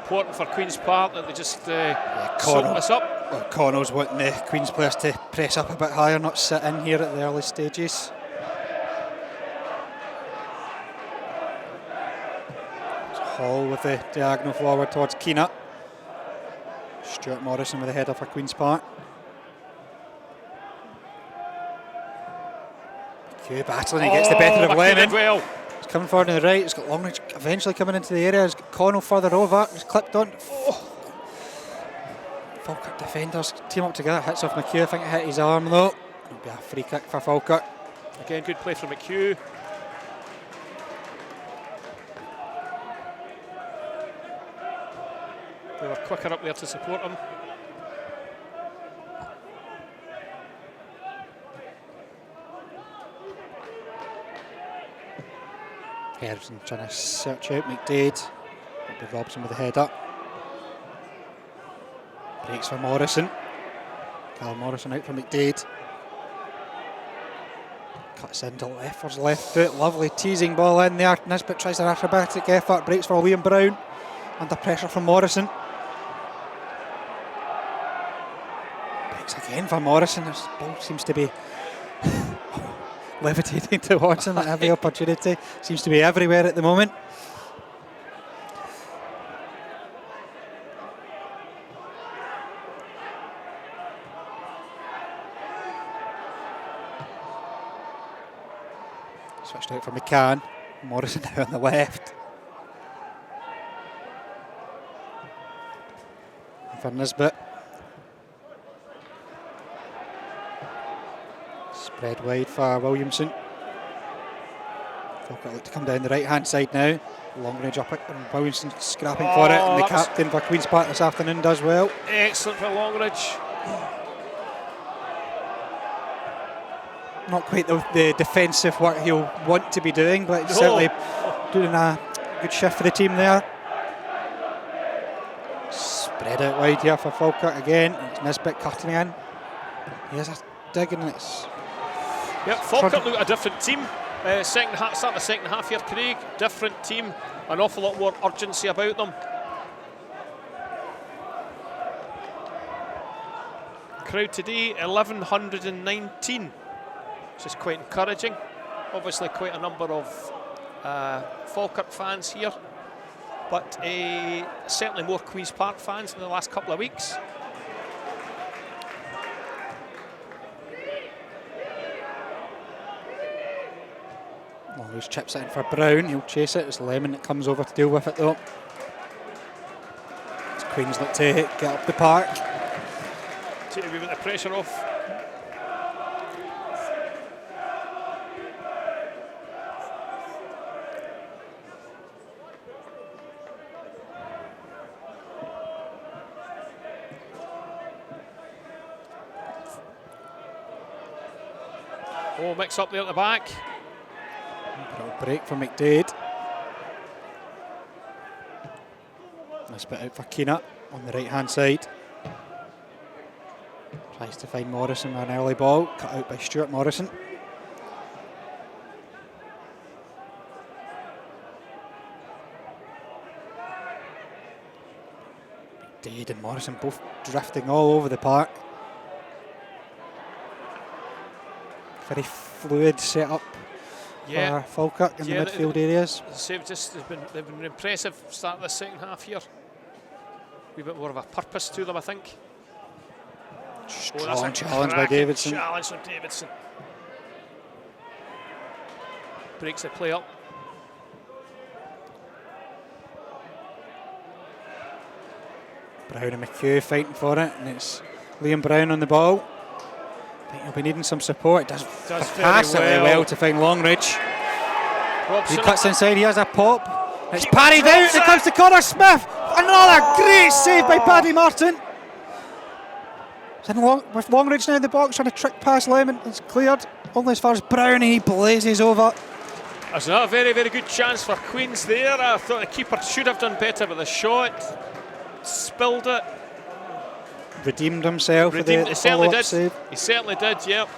Important for Queen's Park that they just soak this up. Well, Connell's wanting the Queen's players to press up a bit higher, not sit in here at the early stages. Hall with the diagonal forward towards Keena. Stuart Morrison with the header for Queen's Park. Q battling, he gets the better of Lennon. Well. He's coming forward on the right, he's got Longridge eventually coming into the area, he's got Connell further over, he's clipped on. Falkirk defenders team up together, hits off McHugh, I think it hit his arm though. It'll be a free kick for Falkirk. Again, good play from McHugh. They were quicker up there to support him. Harrison trying to search out McDade. It'll be Robson with the head up. Breaks for Morrison. Callum Morrison out for McDade. Cuts into left for his left foot. Lovely teasing ball in there. Nisbet tries an acrobatic effort. Breaks for Liam Brown. Under pressure from Morrison. Breaks again for Morrison. This ball seems to be levitating towards him at every opportunity. Seems to be everywhere at the moment. Switched out for McCann. Morrison now on the left. And for Nisbet. Spread wide for Williamson. Falkirk look to come down the right hand side now. Long range up it, and Williamson scrapping for it, and the captain for Queen's Park this afternoon does well. Excellent for Longridge. Not quite the defensive work he'll want to be doing, but he's certainly doing a good shift for the team there. Spread out wide here for Falkirk again. It's Nisbet cutting in. He has a dig, and it's... Yep, Falkirk look at a different team. Start the second half here, Craig. Different team, an awful lot more urgency about them. Crowd today, 1,119, which is quite encouraging. Obviously quite a number of Falkirk fans here, but certainly more Queen's Park fans in the last couple of weeks. Longridge chips it in for Brown. He'll chase it. It's Lemon that comes over to deal with it though. As Queens look to get up the park. Take a wee bit of pressure off. Oh, mix up there at the back. Little break for McDade. Nice bit out for Keena on the right hand side. Tries to find Morrison with an early ball, cut out by Stuart Morrison. McDade and Morrison both drifting all over the park. Very fluid setup for Falkirk in the midfield areas. They've been impressive start of the second half here. A wee bit more of a purpose to them, I think. Strong challenge by Davidson. Challenge from Davidson. Breaks the play up. Brown and McHugh fighting for it, and it's Liam Brown on the ball. I think he'll be needing some support. Does fantastically well to find Longridge. Robson. He cuts inside, he has a pop. It's parried out, and it comes to Connor Smith. Another great save by Paddy Martin. With Longridge now in the box, trying to trick past Lemon. It's cleared, only as far as Brown, and he blazes over. There's another very, very good chance for Queens there. I thought the keeper should have done better with the shot. Spilled it. Redeemed himself with the follow-up save. He certainly did, yep.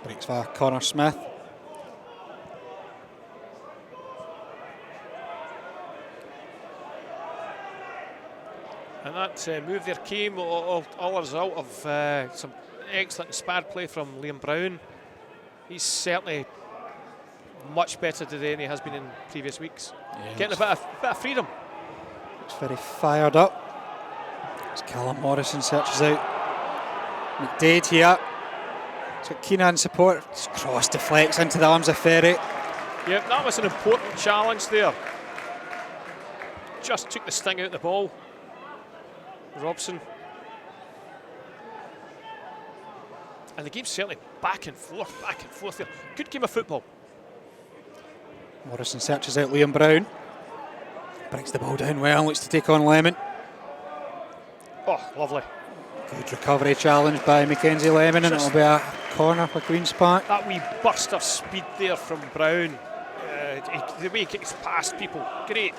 Breaks for Connor Smith. And that move there came all a result of some excellent inspired play from Liam Brown. He's certainly much better today than he has been in previous weeks. Yeah, getting a bit of freedom. Looks very fired up. As Callum Morrison searches out McDade here. It's got Keenan support. It's cross deflects into the arms of Ferry. Yep, that was an important challenge there. Just took the sting out of the ball. Robson. And the game's certainly back and forth there. Good game of football. Morrison searches out Liam Brown. Brings the ball down well, looks to take on Lemon. Oh, lovely. Good recovery challenge by Mackenzie Lemon, and it'll be a corner for Queen's Park. That wee burst of speed there from Brown. The way he kicks past people, great.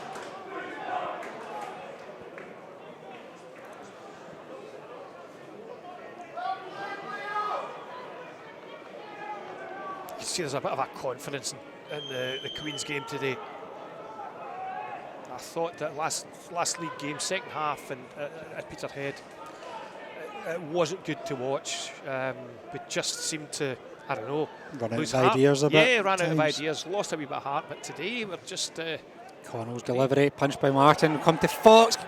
You can see there's a bit of a confidence in the Queen's game today. I thought that last league game, second half, and at Peterhead, it wasn't good to watch. We just seemed to, I don't know, Run out lose of heart. ideas a bit. Yeah, ran out of times. ideas, lost a wee bit of heart. But today we're just. Connell's delivery, punched by Martin, come to Fox.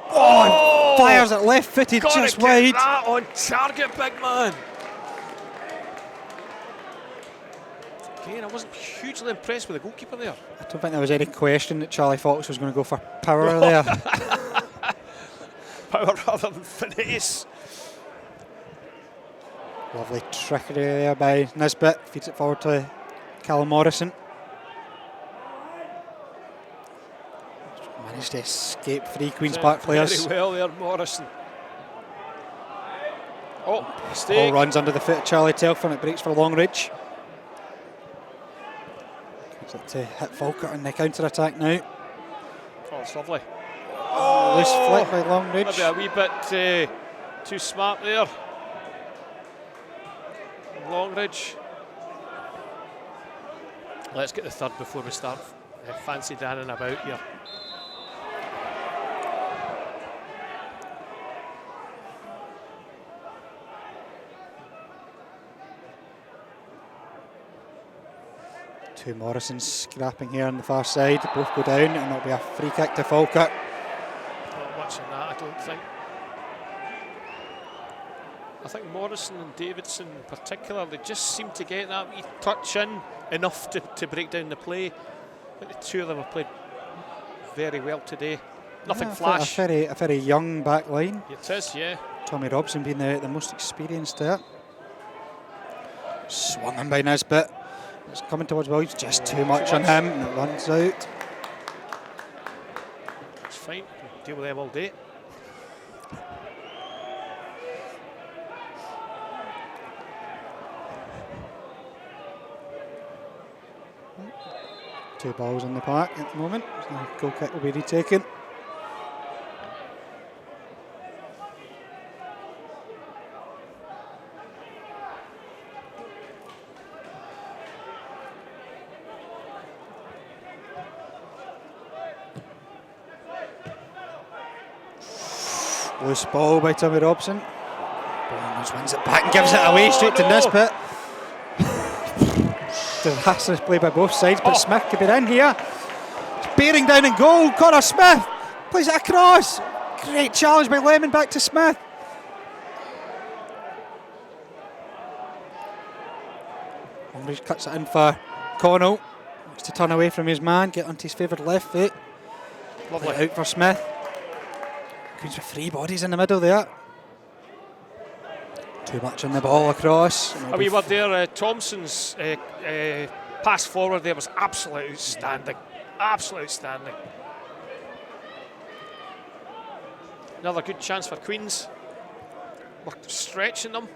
Oh, fires it left footed, Gotta just get wide. that on target, big man. Again, I wasn't hugely impressed with the goalkeeper there. I don't think there was any question that Charlie Fox was going to go for power there. Power rather than finesse. Lovely trickery there by Nisbet, feeds it forward to Callum Morrison. Managed to escape 3 Queen's Park players. Very well there, Morrison. Oh, Ball mistake. runs under the foot of Charlie Telford, and it breaks for Longridge. Comes up to hit Falkirk on the counter-attack now. Oh, it's lovely. Loose flick by Longridge. Maybe a wee bit too smart there. Longridge. Let's get the third before we start fancy danning about here. Two Morrisons scrapping here on the far side. Both go down, and it'll be a free kick to Falkirk. Not much in that, I don't think. I think Morrison and Davidson in particular, they just seem to get that wee touch in enough to break down the play. I think the two of them have played very well today. Nothing flash. A very young back line. It is, yeah. Tommy Robson being the most experienced there. Swung in by Nisbet. It's coming towards Williams, just too much on him, and it runs out. It's fine, we'll deal with them all day. Two balls in the park at the moment. So the goal kick will be retaken. Loose ball by Tommy Robson. Bournemouth wins it back and gives it away straight to Nisbet. Disastrous play by both sides, but Smith could be in here. It's bearing down in goal. Connor Smith plays it across. Great challenge by Lemon, back to Smith. Longridge cuts it in for Connell. Wants to turn away from his man, get onto his favoured left foot. Lovely. Play it out for Smith. Queens with 3 bodies in the middle there. Too much on the ball across. A wee word there, Thompson's pass forward there was absolutely outstanding. Absolutely outstanding. Another good chance for Queens. We're stretching them.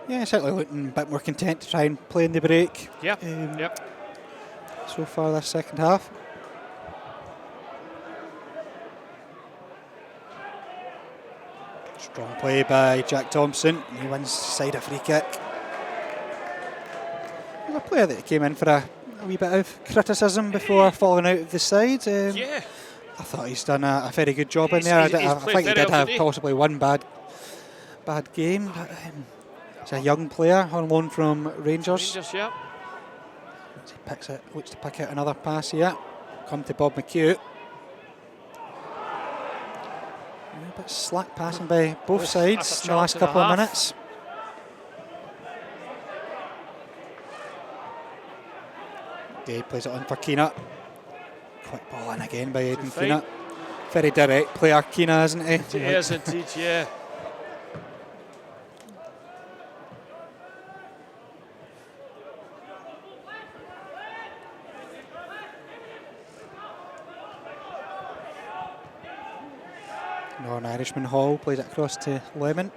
Yeah, certainly looking a bit more content to try and play in the break. Yeah, So far this second half. Strong play by Jack Thompson. He wins side a free kick. There's a player that came in for a wee bit of criticism before falling out of the side. yeah. I thought he's done a very good job in He's- there. he's I played think he very did well have today. possibly one bad game. But, he's a young player on loan from Rangers. Rangers, yeah. He picks it, looks to pick out another pass here. Come to Bob McHugh. A bit slack passing by both That's sides a in the last chance and a couple of half. minutes. Gay plays it on for Keena. Quick ball in again by Aidan fine. Keena. Very direct player, Keena, isn't he? He is indeed, yeah. Northern Irishman Hall plays it across to Lemon.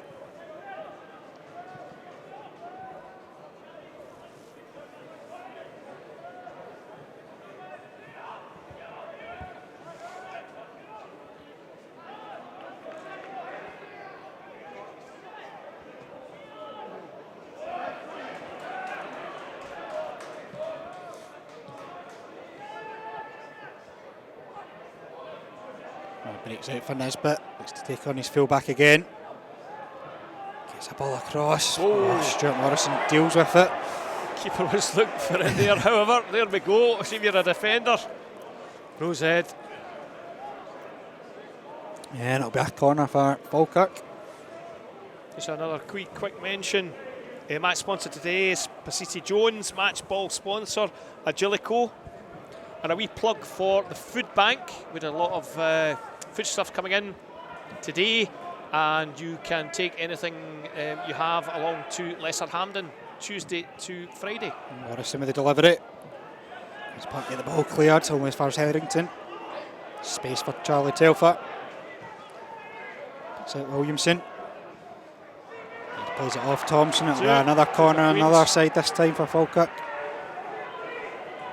Breaks out for Nisbet, looks to take on his fullback again. Gets a ball across. Oh. Stuart Morrison deals with it. Keeper was looking for it there, however, there we go. See if you're a defender. Rose head. Yeah, and it'll be a corner for Falkirk. Just another quick mention. Match sponsor today is Pasiti Jones, match ball sponsor Agilico. And a wee plug for the food bank. We had a lot of food stuff coming in today, and you can take anything you have along to Lesser Hampden Tuesday to Friday. Morrison with the delivery. He's part get the ball cleared, only as far as Hetherington. Space for Charlie Telfer. Picks out Williamson. He plays it off Thompson. It'll be another corner on the other side this time for Falkirk.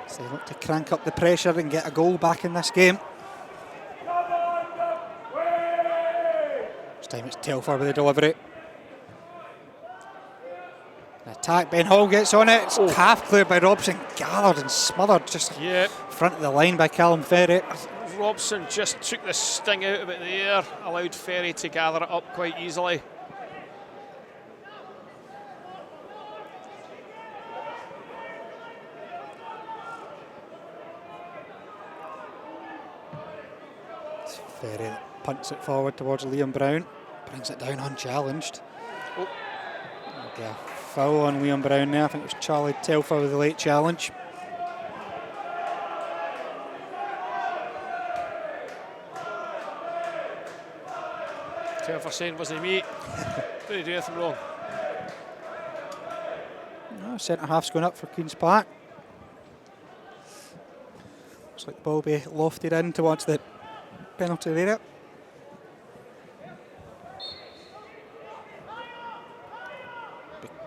So they look to crank up the pressure and get a goal back in this game. This time it's Telfer with the delivery. An attack, Ben Hall gets on it. It's half cleared by Robson, gathered and smothered just front of the line by Callum Ferry. Robson just took the sting out of it there, allowed Ferry to gather it up quite easily. Ferry that punts it forward towards Liam Brown, brings it down unchallenged. Yeah, foul on Liam Brown there. I think it was Charlie Telfer with the late challenge. Telfer saying, wasn't he, mate? Didn't do anything wrong. No, centre half's going up for Queen's Park. Looks like the ball will be lofted in towards the penalty area.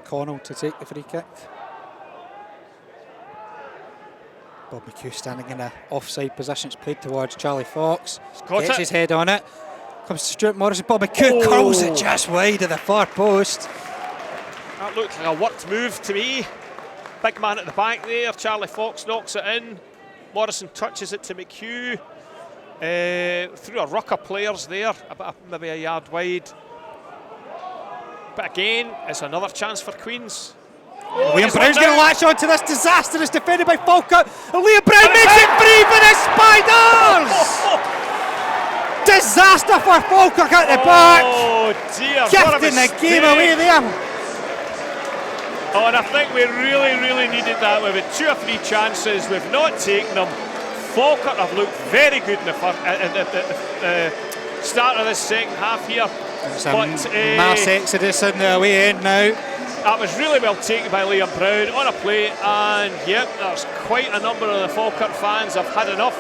Connell to take the free kick. Bob McHugh standing in an offside position. It's played towards Charlie Fox. Gets his head on it. Comes to Stuart Morrison. Bob McHugh curls it just wide of the far post. That looked like a worked move to me. Big man at the back there. Charlie Fox knocks it in. Morrison touches it to McHugh. Through a ruck of players there, maybe a yard wide. But again, it's another chance for Queens. Liam Brown's going to latch on to this disaster. It's defended by Falkirk. And Liam Brown makes it free for the Spiders! Disaster for Falkirk at the back. Oh dear. Gifting the game away there. Oh, and I think we really needed that. We've had 2 or 3 chances. We've not taken them. Falkirk have looked very good in the start of this second half here. But mass exodus in the away end now. That was really well taken by Liam Brown on a play, and yep, there's quite a number of the Falkirk fans have had enough.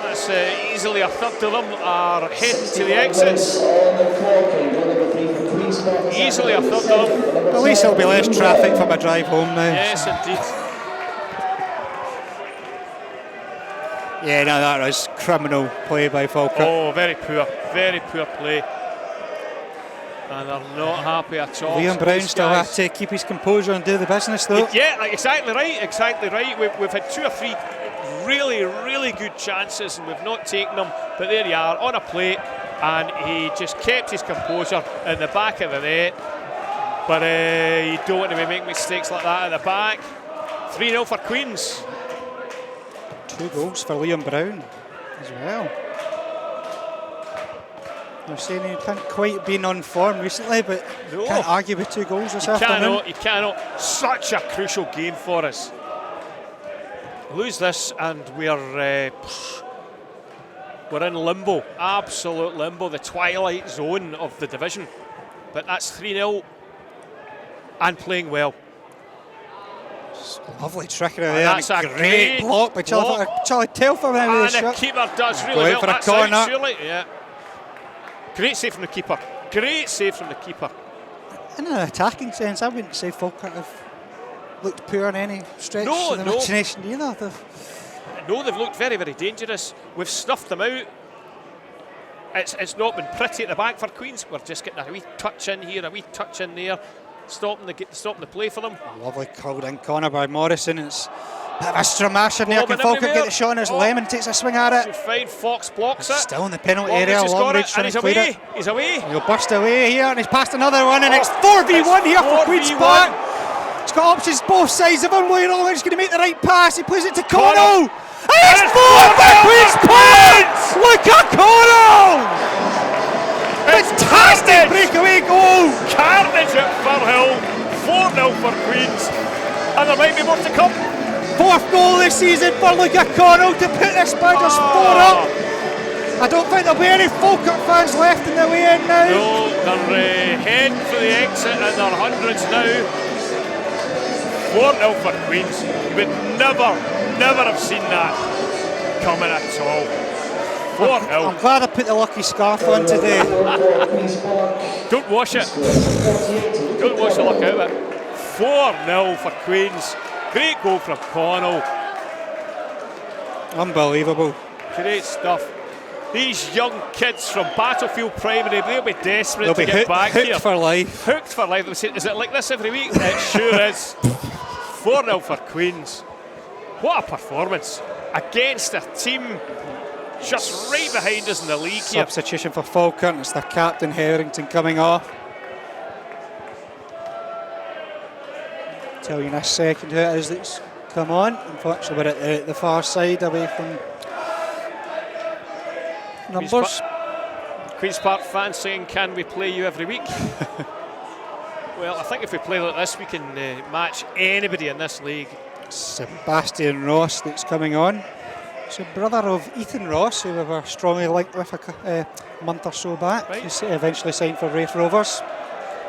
That's easily a third of them are heading to the exits. Easily a third of them. At least there'll be less traffic from a drive home now. Yes, indeed. Yeah, no, that was criminal play by Falkirk. Oh, very poor play. And they're not happy at all. Liam Brown still has to keep his composure and do the business though. Yeah, exactly right. We've had 2 or 3 really good chances and we've not taken them, but there you are on a plate, and he just kept his composure in the back of the net. But you don't want to be making mistakes like that at the back. 3-0 for Queens. 2 goals for Liam Brown as well. They're saying he can't quite been on form recently, but can't argue with 2 goals this afternoon. You cannot. Such a crucial game for us. Lose this and we're in limbo, absolute limbo, the twilight zone of the division. But that's 3-0 and playing well. Lovely trickery there. That's a great block by Charlie Telfer. And the keeper does really well. For a corner. Surely. Yeah. Great save from the keeper. Great save from the keeper. In an attacking sense, I wouldn't say Falkirk have looked poor in any stretch of the imagination either. No, they've looked very, very dangerous. We've snuffed them out. It's not been pretty at the back for Queens. We're just getting a wee touch in here, a wee touch in there, stopping the play for them. Lovely curled in corner by Morrison. It's a bit of a stramash in there. Can Falkirk get the shot on his Lemon takes a swing at it? Fine, Fox blocks it. Still in the penalty area, Longridge trying to clear it. He's away. He'll burst away here and he's passed another one and it's 4v1 here for Queen's Park. He's got options both sides of him. Willie Longridge going to make the right pass. He plays it to Connell. And it's 4 for Queen's Park! Look at Connell! Fantastic breakaway goal! Carnage at Firhill. 4-0 for Queens. And there might be more to come. 4th goal this season for Luca Connell to put the Spiders 4 up. I don't think there'll be any Falkirk fans left in the way in now. No, they're heading for the exit in their hundreds now. 4-0 for Queens. You would never have seen that coming at all. 4-0. I'm glad I put the lucky scarf on today. Don't wash it. Don't wash the luck out of it. 4-0 for Queens. Great goal from Connell. Unbelievable. Great stuff. These young kids from Battlefield Primary, they'll be desperate They'll to be get back hooked here. For life. Hooked for life. Is it like this every week? It sure is. 4-0 for Queens. What a performance against a team just right behind us in the league here. Substitution for Falkirk. It's their captain Hetherington coming off. Tell you in a second who it is that's come on. Unfortunately, we're at the far side away from numbers. Queen's Park fans saying, can we play you every week? Well, I think if we play like this, we can match anybody in this league. Sebastian Ross that's coming on. He's a brother of Ethan Ross, who we were strongly linked with a month or so back. Right. He's eventually signed for Raith Rovers.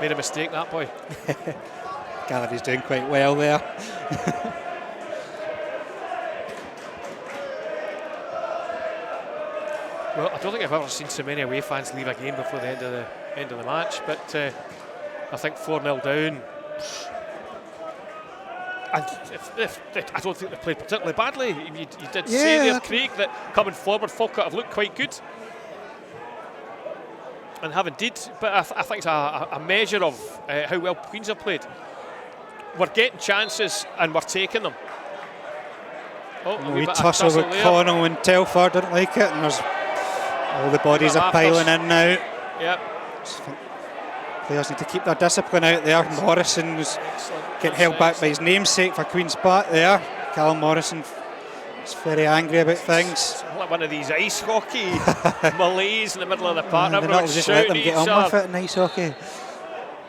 Made a mistake, that boy. Gather he's doing quite well there. Well, I don't think I've ever seen so many away fans leave a game before the end of the match, but I think 4-0 down. And I don't think they played particularly badly. You did say there, Craig, that coming forward, Falkirk have looked quite good. And have indeed. But I think it's a measure of how well Queens have played. We're getting chances and we're taking them. Oh, we tussle with Connell and Telford, didn't like it. And there's all the bodies are piling in now. Yep. Players need to keep their discipline out there. Morrison was getting held back by his namesake for Queen's Park there. Callum Morrison is very angry about things. It's like one of these ice hockey malaise in the middle of the park. Everyone's just let them get on with it in ice hockey.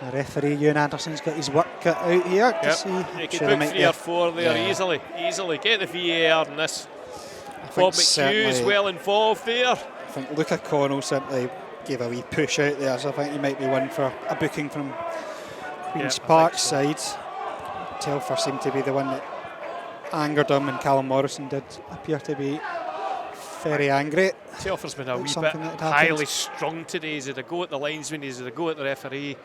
The referee, Ewan Anderson's got his work cut out here to see. He could book 3 or 4 there easily. Get the VAR in this. Bob McHugh's well involved there. I think Luca Connell simply gave a wee push out there, so I think he might be one for a booking from Queen's Park side. Telfer seemed to be the one that angered him, and Callum Morrison did appear to be very angry. Telfer's been a wee bit highly strung today. He's had a go at the linesman, he's had a go at the referee.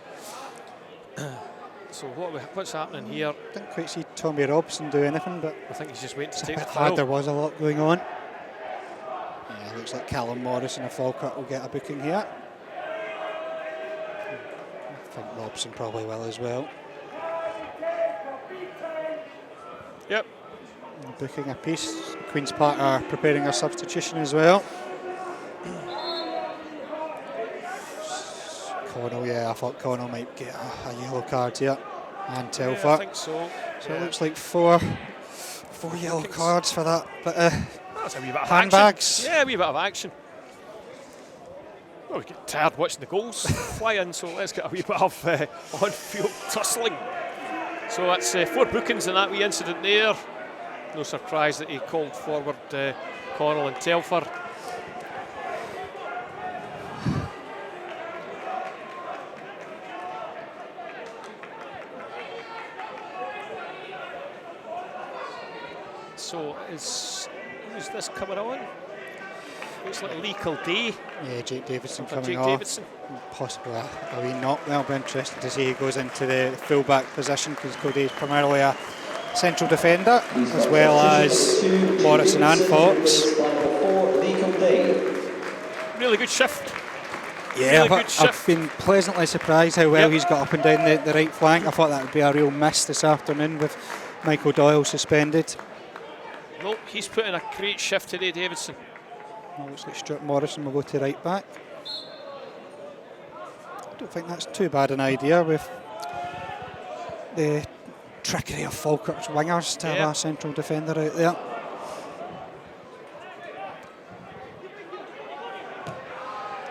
So what's happening here? Didn't quite see Tommy Robson do anything, but I think he's just waiting to take the foul. foul. There was a lot going on. Yeah, looks like Callum Morrison of Falkirk will get a booking here. I think Robson probably will as well. Yep. Booking a piece. Queen's Park are preparing a substitution as well. Connell, I thought Connell might get a yellow card here. And Telfer. I think so. So it looks like four yellow cards for that. But that's a wee bit of handbags. Action. Yeah, a wee bit of action. Well, we get tired watching the goals fly in, so let's get a wee bit of on-field tussling. So that's 4 bookings in that wee incident there. No surprise that he called forward Connell and Telfer. So who's this coming on? Looks like Lee Kildee. Yeah, Jake Davidson For coming Jake off. Davidson. Possibly a wee knock there. I'll be interested to see he goes into the full-back position because Cody's primarily a central defender, as well as Morrison and Fox. Really good shift. Yeah, Really I've been pleasantly surprised how well he's got up and down the right flank. I thought that would be a real miss this afternoon with Michael Doyle suspended. No, he's put in a great shift today, Davidson. Well, looks like Stuart Morrison will go to right back. I don't think that's too bad an idea with the trickery of Falkirk's wingers to have a central defender out there.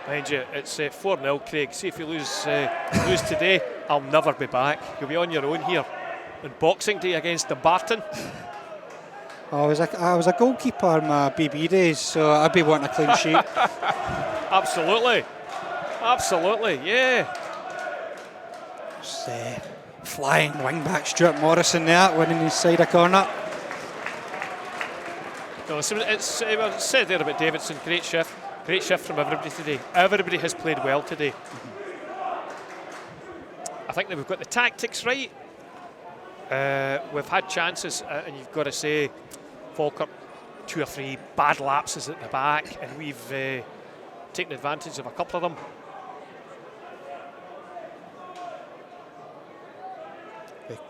Mind you, it's 4-0, Craig. See if you lose today, I'll never be back. You'll be on your own here on Boxing Day against Dumbarton. I was a goalkeeper in my BB days, so I'd be wanting a clean sheet. Absolutely. Absolutely, yeah. It's, flying wing-back Stuart Morrison there, winning his side a corner. No, it's said there about Davidson, great shift. Great shift from everybody today. Everybody has played well today. I think that we've got the tactics right. We've had chances, and you've got to say, Falkirk, 2 or 3 bad lapses at the back, and we've taken advantage of a couple of them.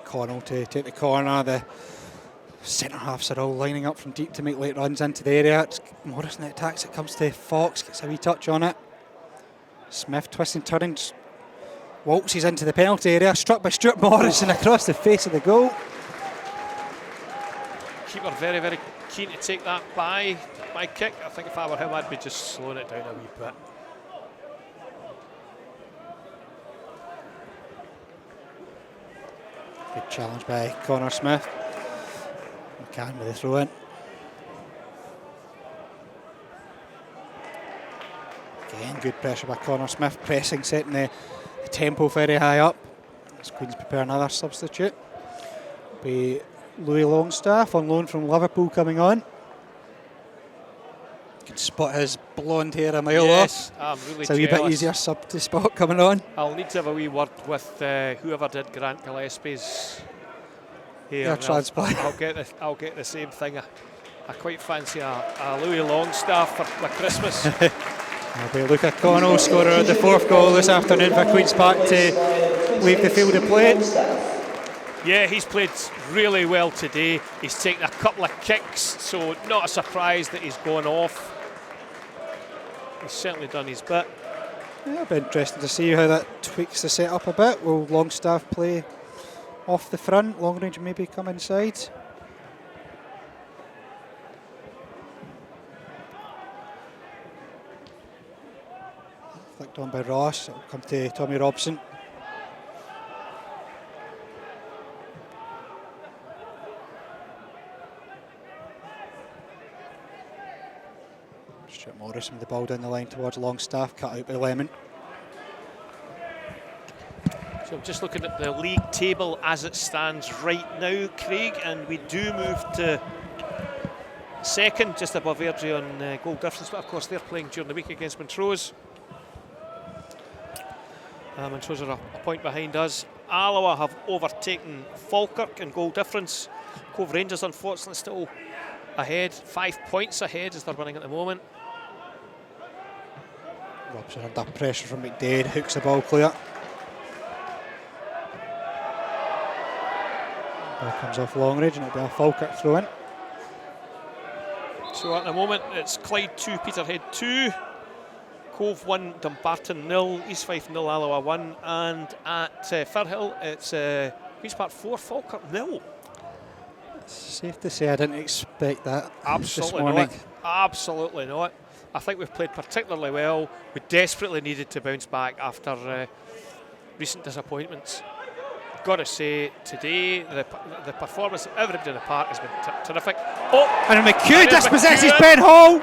Connell to take the corner. The centre halves are all lining up from deep to make late runs into the area. It's Morrison that attacks. It comes to Fox, gets a wee touch on it. Smith twisting, turning, waltzes into the penalty area, struck by Stuart Morrison across the face of the goal. Keeper very, very keen to take that by kick. I think if I were him, I'd be just slowing it down a wee bit. Good challenge by Connor Smith. McCann with the throw in. Again, good pressure by Connor Smith, pressing, setting the tempo very high up. As Queen's prepare another substitute. Be Louis Longstaff on loan from Liverpool coming on. You can spot his blonde hair a mile off. I'm really it's a wee bit easier sub to spot coming on. I'll need to have a wee word with whoever did Grant Gillespie's hair. Yeah, transplant. I'll get the same thing. I quite fancy a Louis Longstaff for my Christmas. That'll be Luca Connell, scorer of the 4th goal this afternoon for Queen's Park to leave the field of play. Yeah, he's played really well today. He's taken a couple of kicks, so not a surprise that he's gone off. He's certainly done his bit. Yeah, it'll be interesting to see how that tweaks the setup a bit. Will Longstaff play off the front, long range maybe come inside? Flicked on by Ross, it'll come to Tommy Robson. Stuart Morrison with the ball down the line towards Longstaff, cut out by Lemon. So I'm just looking at the league table as it stands right now, Craig, and we do move to second, just above Airdrie on goal difference, but of course they're playing during the week against Montrose. Montrose are a point behind us. Alloa have overtaken Falkirk in goal difference. Cove Rangers unfortunately still ahead, 5 points ahead as they're winning at the moment. Robson under pressure from McDade, hooks the ball clear. Ball comes off long range and it'll be a Falkirk throw in. So at the moment it's Clyde 2, Peterhead 2. Cove 1, Dumbarton 0, East Fife 0, Alloa 1, and at Firhill it's Queen's Park 4, Falkirk 0. It's safe to say I didn't expect that. Absolutely this morning. not. Absolutely not. I think we've played particularly well. We desperately needed to bounce back after recent disappointments. Got to say, today the performance of everybody in the park has been terrific. Oh, and McHugh dispossesses Ben Hall.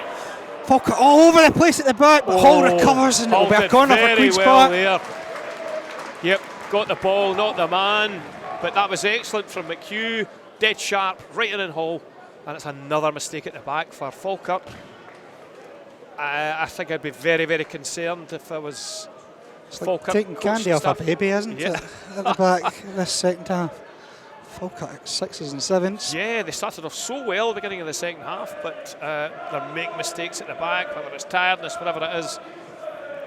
Falkirk all over the place at the back, but Hall recovers and it'll be a corner for Queen's Park. There. Yep, got the ball, not the man, but that was excellent from McHugh. Dead sharp, right in Hall, and it's another mistake at the back for Falkirk. I think I'd be very, very concerned if I was It's like Falkirk taking coach candy and off a stuff. baby, isn't Yeah. it? At the back this second half. Falkirk 6s and 7s. Yeah, they started off so well at the beginning of the second half, but they make mistakes at the back, whether it's tiredness, whatever it is.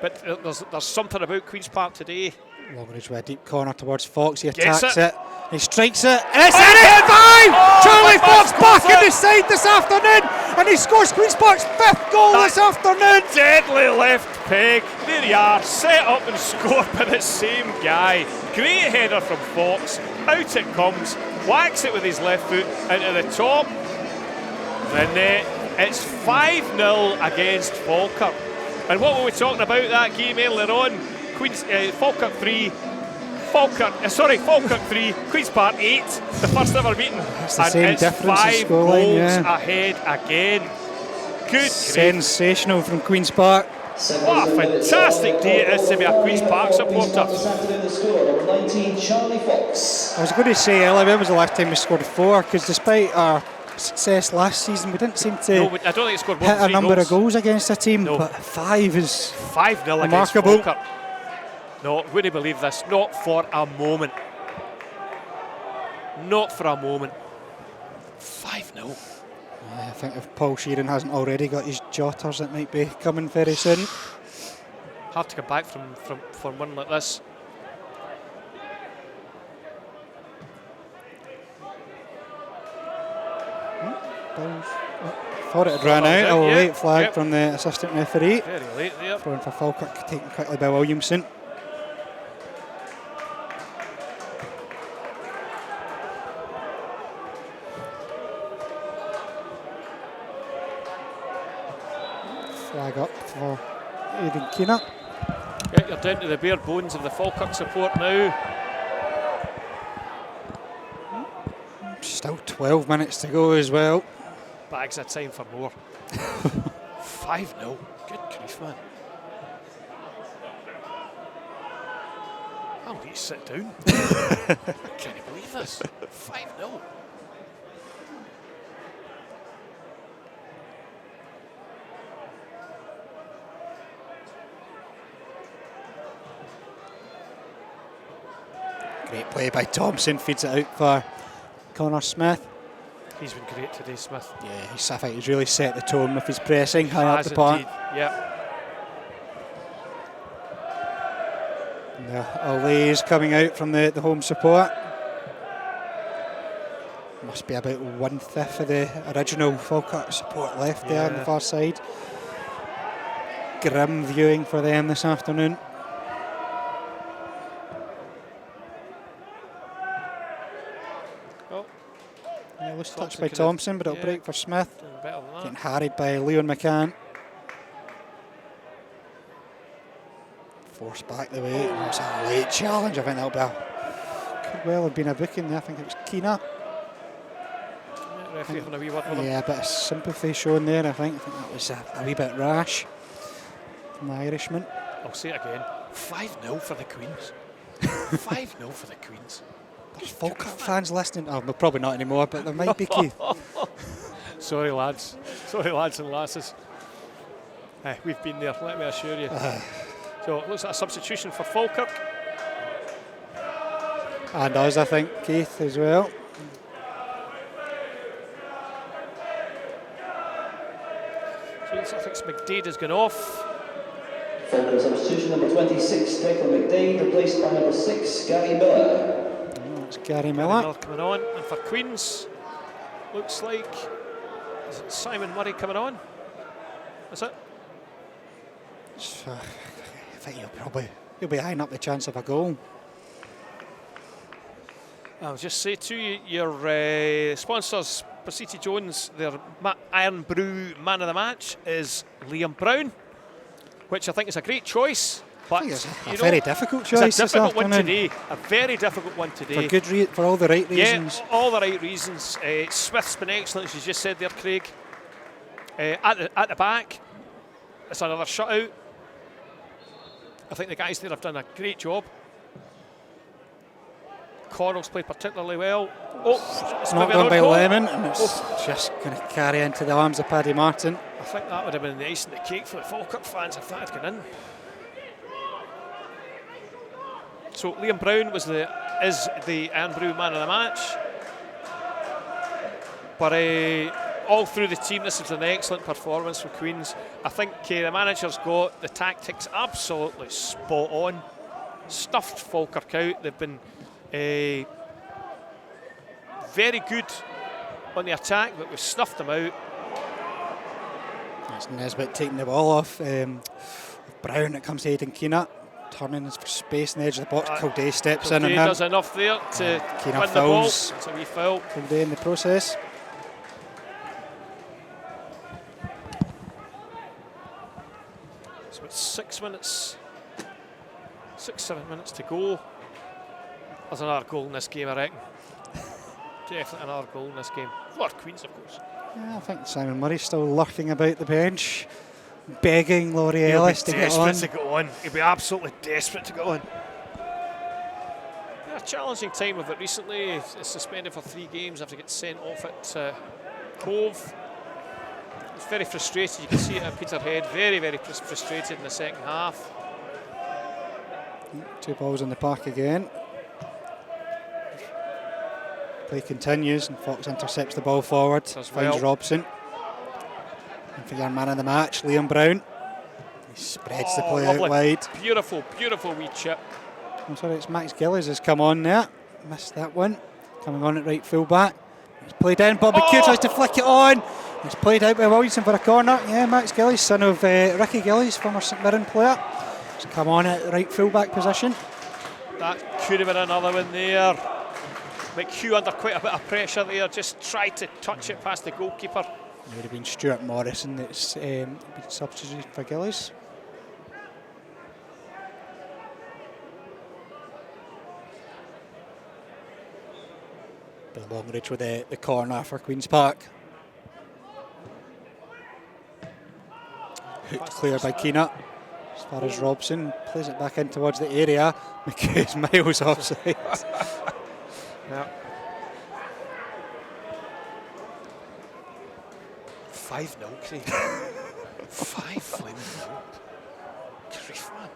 But there's something about Queen's Park today. Longridge with a deep corner towards Fox. He Gets attacks it. it. He strikes it. And it's in at 5! Charlie Fox back in the side this afternoon. And he scores Queen's Park's 5th goal this afternoon. Deadly left peg. There you are, set up and scored by the same guy. Great header from Fox. Out it comes. Whacks it with his left foot into the top. The net. It's 5-0 against Falkirk. And what were we talking about that game earlier on? Falkirk 3, Falkirk 3, Queen's Park 8, the first ever meeting. It's the and same it's difference in 5 scoreline, goals yeah. ahead again. Good grief. Sensational from Queen's Park. What a fantastic day it is to be a Queen's Park supporter. This afternoon, the score, number 19, Charlie Fox. I was going to say earlier, when was the last time we scored 4? Because despite our success last season, we didn't seem to No, I don't think he scored more hit than a 3 number goals. of goals against a team, No. but 5 is 5-0 against remarkable. Falkirk. No, wouldn't believe this. Not for a moment. Not for a moment. 5-0. I think if Paul Sheeran hasn't already got his jotters, it might be coming very soon. Hard to come back from one like this. Thought it had ran out. A Yeah, late flag yep. from the assistant referee. Very late there. Thrown for Falkirk, taken quickly by Williamson. Flag up for Aidan Keena. Yeah, you're down to the bare bones of the Falkirk support now. Still 12 minutes to go as well. Bags of time for more. 5-0. Good grief, man. I'll need to sit down. I can't believe this. 5-0. Great play by Thompson, feeds it out for Connor Smith. He's been great today, Smith. Yeah, I think he's really set the tone with his pressing high up Has the park. indeed. Yep. Olays coming out from the home support. Must be about 1/5 of the original Falkirk support left there on the far side. Grim viewing for them this afternoon. Oh, Yeah, loose touch Thompson by could've- Thompson, but it'll yeah. break for Smith. doing better than Getting that. harried by Leon McCann. Forced back the way. It's a late challenge. I think that'll be could well have been a booking there. I think it was Keena. Referee having a wee word with him. Yeah, a bit of sympathy shown there. I think that was a wee bit rash from the Irishman. I'll say it again. 5-0 for the Queens. 5-0 for the Queens. There's Falkirk fans listening. Oh, well, probably not anymore, but there might be, Keith. Sorry, lads. Sorry, lads and lasses. We've been there, let me assure you. So it looks like a substitution for Falkirk. And us, I think, Keith, as well. So I think McDade has gone off. Falkirk substitution, number 26, Declan McDade, replaced by number 6, Gary Miller. It's Gary Miller Miller. coming on. And for Queens, looks like, is it Simon Murray coming on? Is it? I think you'll be eyeing up the chance of a goal. I'll just say to you, your sponsors, Braciti Jones, their Iron Brew man of the match is Liam Brown, which I think is a great choice. But I think it's you a know, very difficult choice it's a this difficult one afternoon. today. A very difficult one today. For all the right reasons. Yeah, all the right reasons. Smith's been excellent, as you just said there, Craig. At the back, it's another shutout. I think the guys there have done a great job. Coral's played particularly well. Oh, it's Not maybe done an by own goal. Lemon, and it's just going to carry into the arms of Paddy Martin. I think that would have been the icing on the cake for the Falkirk fans if that had gone in. So Liam Brown is the Irn-Bru man of the match. But all through the team, this is an excellent performance from Queens. I think the manager's got the tactics absolutely spot on. Stuffed Falkirk out. They've been very good on the attack, but we've snuffed them out. That's Nesbitt taking the ball off. Brown, it comes to Aidan Keena. Turning for space on the edge of the box. Kildare steps in and does enough there to Keena win the ball. fouls. It's a wee foul. Kildare in the process. It's about 7 minutes to go. There's another goal in this game, I reckon. Definitely another goal in this game. For Queens, of course. Yeah, I think Simon Murray's still lurking about the bench, begging Laurie Ellis to get on. He'll be absolutely desperate to get on. Yeah, a challenging time of it recently. He's suspended for 3 games after getting sent off at Cove. He's very frustrated. You can see it at Peterhead. Very, very frustrated in the second half. 2 balls in the park again. Play continues and Fox intercepts the ball forward. Finds Robson. And for your man of the match, Liam Brown. He spreads the play out wide. Beautiful, beautiful wee chip. I'm sorry, it's Max Gillies has come on there. Missed that one. Coming on at right full back. It's played in. Bob McHugh tries to flick it on. It's played out by Williamson for a corner. Yeah, Max Gillies, son of Ricky Gillies, former St Mirren player. He's come on at the right full back position. That could have been another one there. McHugh under quite a bit of pressure there, just tried to touch it past the goalkeeper. It would have been Stuart Morrison that's been substituted for Gillies. Bill Longridge with the corner for Queen's Park. Hooked clear by Keena. As far as Robson plays it back in towards the area. McHugh's miles offside. Yeah. 5-0, Craig. 5-0. Grief, man.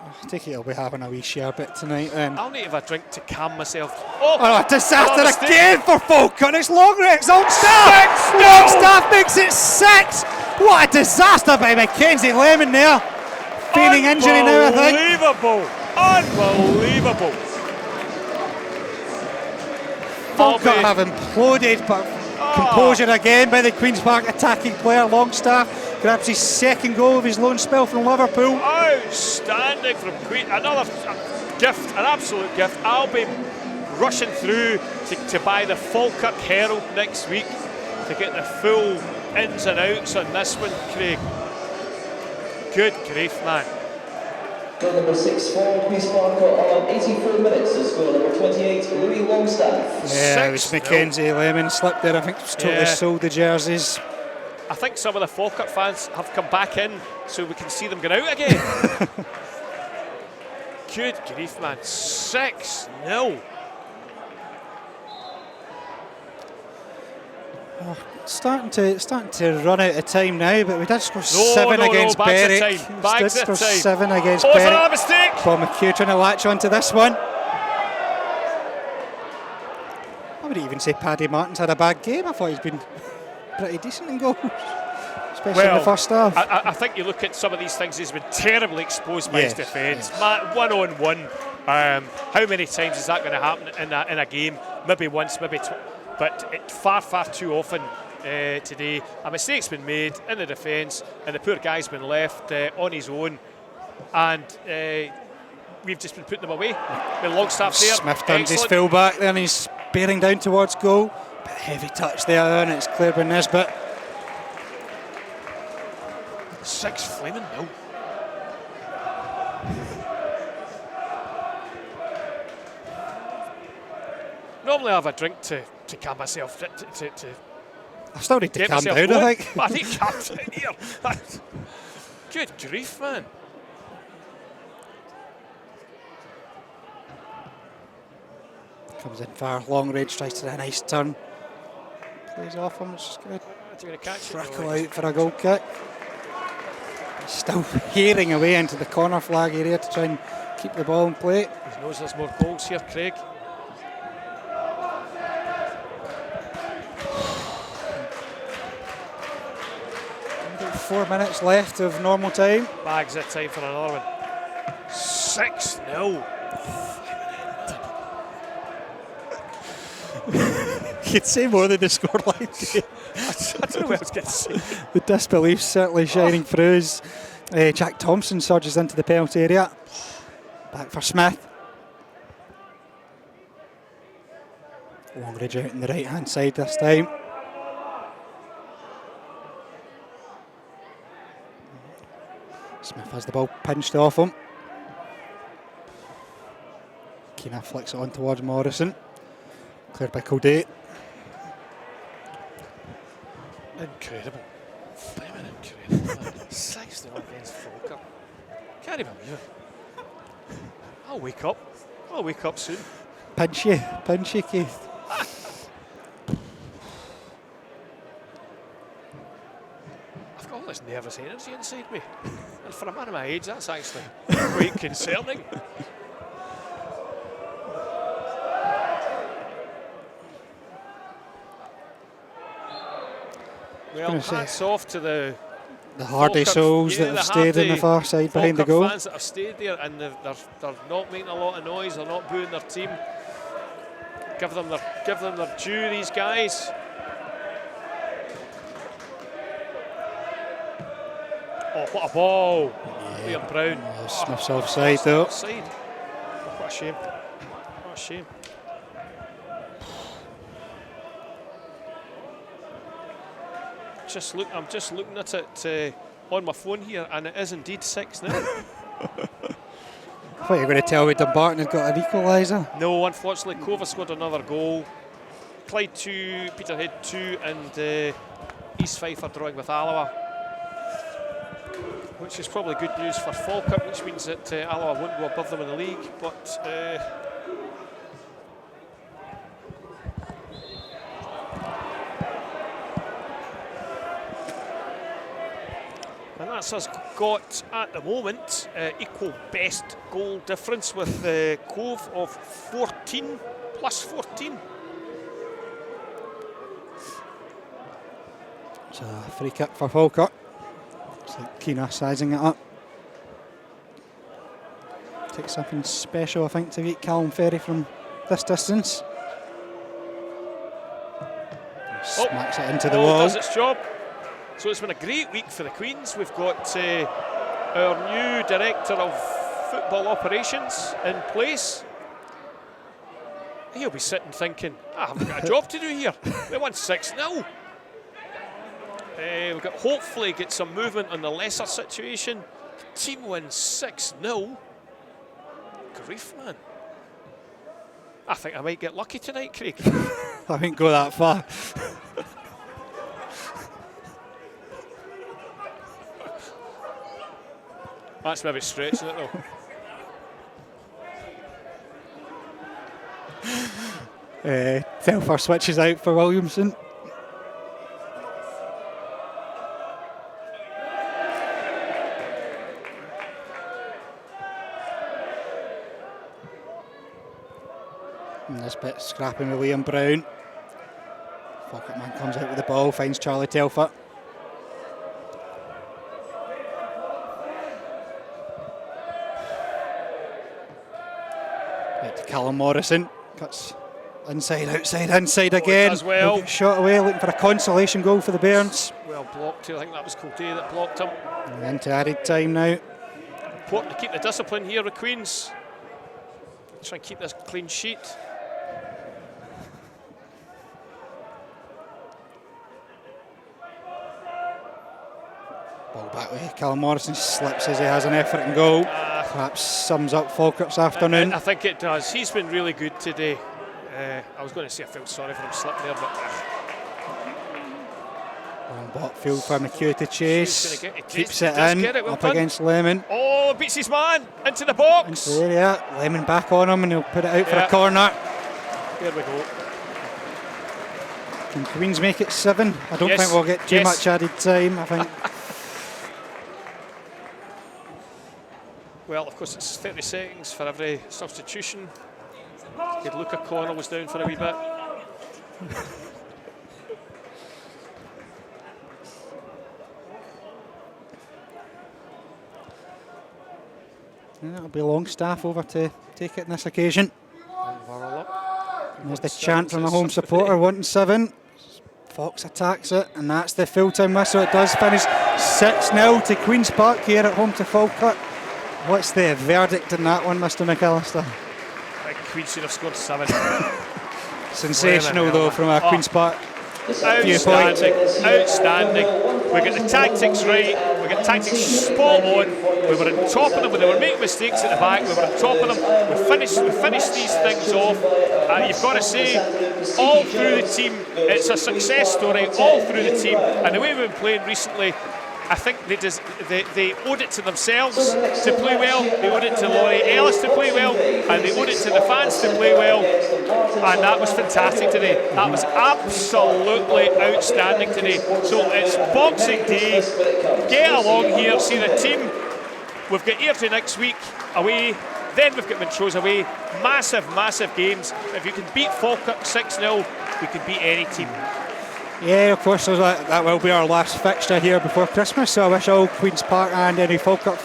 I take it he'll be having a wee sherbet tonight then. I'll need to have a drink to calm myself. Oh, a disaster again for Falkirk. It's Longridge. Longstaff! Longstaff makes it 6. What a disaster by Mackenzie Lemon there. Feigning injury now, I think. Unbelievable. Falkirk have imploded, but composure again by the Queen's Park attacking player. Longstaff grabs his second goal of his loan spell from Liverpool. Outstanding from Queen. Another gift, an absolute gift. I'll be rushing through to buy the Falkirk Herald next week to get the full ins and outs on this one, Craig. Good grief, man. Goal number 6 for Queen's Park on 84 minutes is goal number 28, Louis Longstaff. Yeah, it was Mackenzie Lemon slipped there. I think it's totally sold the jerseys. I think some of the Falkirk fans have come back in so we can see them get out again. Good grief, man. 6-0. Oh, starting to run out of time now, but we did score 7 against Berwick. We did score 7 against Berwick. Another mistake. Paul McHugh trying to latch onto this one. I would even say Paddy Martin's had a bad game. I thought he's been pretty decent in goals, especially in the first half. I think you look at some of these things, he's been terribly exposed by his defence. One-on-one. How many times is that going to happen in a game? Maybe once, maybe twice. But far too often today. A mistake's been made in the defence, and the poor guy's been left on his own. And we've just been putting them away. With Longstaff there. Smith turns his full back there, and he's bearing down towards goal. Bit heavy touch there, and it's cleared by Nesbitt. 6-0. Normally I have a drink to calm myself, to I've still need to calm down, going. I think. I need to calm down here. Good grief, man. Comes in far, Longridge tries to do a nice turn. Plays off him, which is good. Do you want to catch it? Trickle out for a goal kick. Still hearing away into the corner flag area to try and keep the ball in play. He knows there's more goals here, Craig. 4 minutes left of normal time. Bags it time for another one. 6-0. You'd say more than the scoreline. I don't know what I was going to say. The disbelief certainly shining through as Jack Thompson surges into the penalty area. Back for Smith. Long ridge out on the right hand side this time. Smith has the ball pinched off him. Keena flicks it on towards Morrison. Cleared by Cody. Incredible. Incredible. 6-0 against Falkirk. Can't even believe it. I'll wake up. I'll wake up soon. Pinch you, Keith. I've got all this nervous energy inside me. And for a man of my age, that's actually quite concerning. Well, hats off to the hardy souls that have stayed on the far side behind the goal. Fans that have stayed there and they're not making a lot of noise, they're not booing their team. Give them their due, these guys. Oh, what a ball. Yeah. Liam Brown. Oh, Smith's offside though. Offside. Oh, what a shame. What a shame. I'm just looking at it on my phone here, and it is indeed 6 now. I thought you were going to tell me Dumbarton had got an equaliser. No, unfortunately, Cova scored another goal. Clyde 2, Peterhead 2, and East Fife are drawing with Alloa, which is probably good news for Falkirk, which means that Alloa won't go above them in the league. But and that's us got at the moment equal best goal difference with Cove of 14 plus 14. It's a free kick for Falkirk. It's like Keena sizing it up. Takes something special, I think, to beat Callum Ferry from this distance. Smacks it into the wall. Does its job. So it's been a great week for the Queens. We've got our new Director of Football Operations in place. He'll be sitting thinking, I haven't got a job to do here. We won 6-0. We've got hopefully get some movement on the lesser situation. The team wins 6-0. Grief, man. I think I might get lucky tonight, Craig. I wouldn't go that far. That's maybe stretching it though. Telfer switches out for Williamson. And this bit scrapping with Liam Brown. Falkirk man comes out with the ball, finds Charlie Telfer. Callum Morrison cuts inside, outside, inside again. As well. He'll get shot away, looking for a consolation goal for the Bairns. Well blocked too. I think that was Cote that blocked him. And into added time now. Important to keep the discipline here with Queens. Try and keep this clean sheet. Ball back with Callum Morrison, slips as he has an effort and goal. Perhaps sums up Falkirk's afternoon. I think it does. He's been really good today. I was going to say I felt sorry for him slipping there, but long ball field for McHugh to chase. Keeps it in, well up done. against Lemon. Oh, beats his man into the box. Into the area. Lemon back on him and he'll put it out for a corner. There we go. Can Queens make it 7? I don't Yes. think we'll get too Yes. much added time, I think. Well, of course, it's 30 seconds for every substitution. Good, Luca Connell was down for a wee bit. It'll be Longstaff over to take it on this occasion. There's the chant from a home supporter wanting 7. Fox attacks it, and that's the full-time whistle. It does finish 6-0 to Queen's Park here at home to Falkirk. What's the verdict in that one, Mr. McAllister? I think Queens should have scored 7. Sensational though from a Queen's Park viewpoint. Outstanding. We got the tactics right. We got tactics spot on. We were on top of them when they were making mistakes at the back. We were on top of them. We finished these things off. You've got to say, all through the team, it's a success story. All through the team, and the way we've been playing recently, I think they owed it to themselves to play well. They owed it to Laurie Ellis to play well, and they owed it to the fans to play well. And that was fantastic today. That was absolutely outstanding today. So it's Boxing Day. Get along here, see the team. We've got Airdrie next week away. Then we've got Montrose away. Massive, massive games. If you can beat Falkirk 6-0, we can beat any team. Yeah, of course, so that will be our last fixture here before Christmas. So I wish all Queen's Park and any Falkirk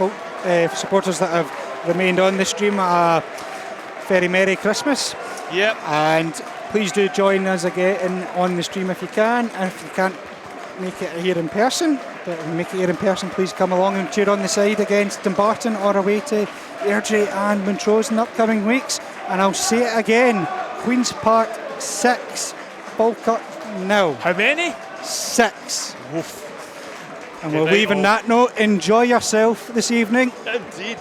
supporters that have remained on the stream a very Merry Christmas. Yep. And please do join us again on the stream if you can. And if you can't make it here in person, please come along and cheer on the side against Dumbarton or away to Airdrie and Montrose in the upcoming weeks. And I'll say it again, Queen's Park 6, Falkirk 0. How many? 6. Oof. And we'll leave on that note. Enjoy yourself this evening. Indeed.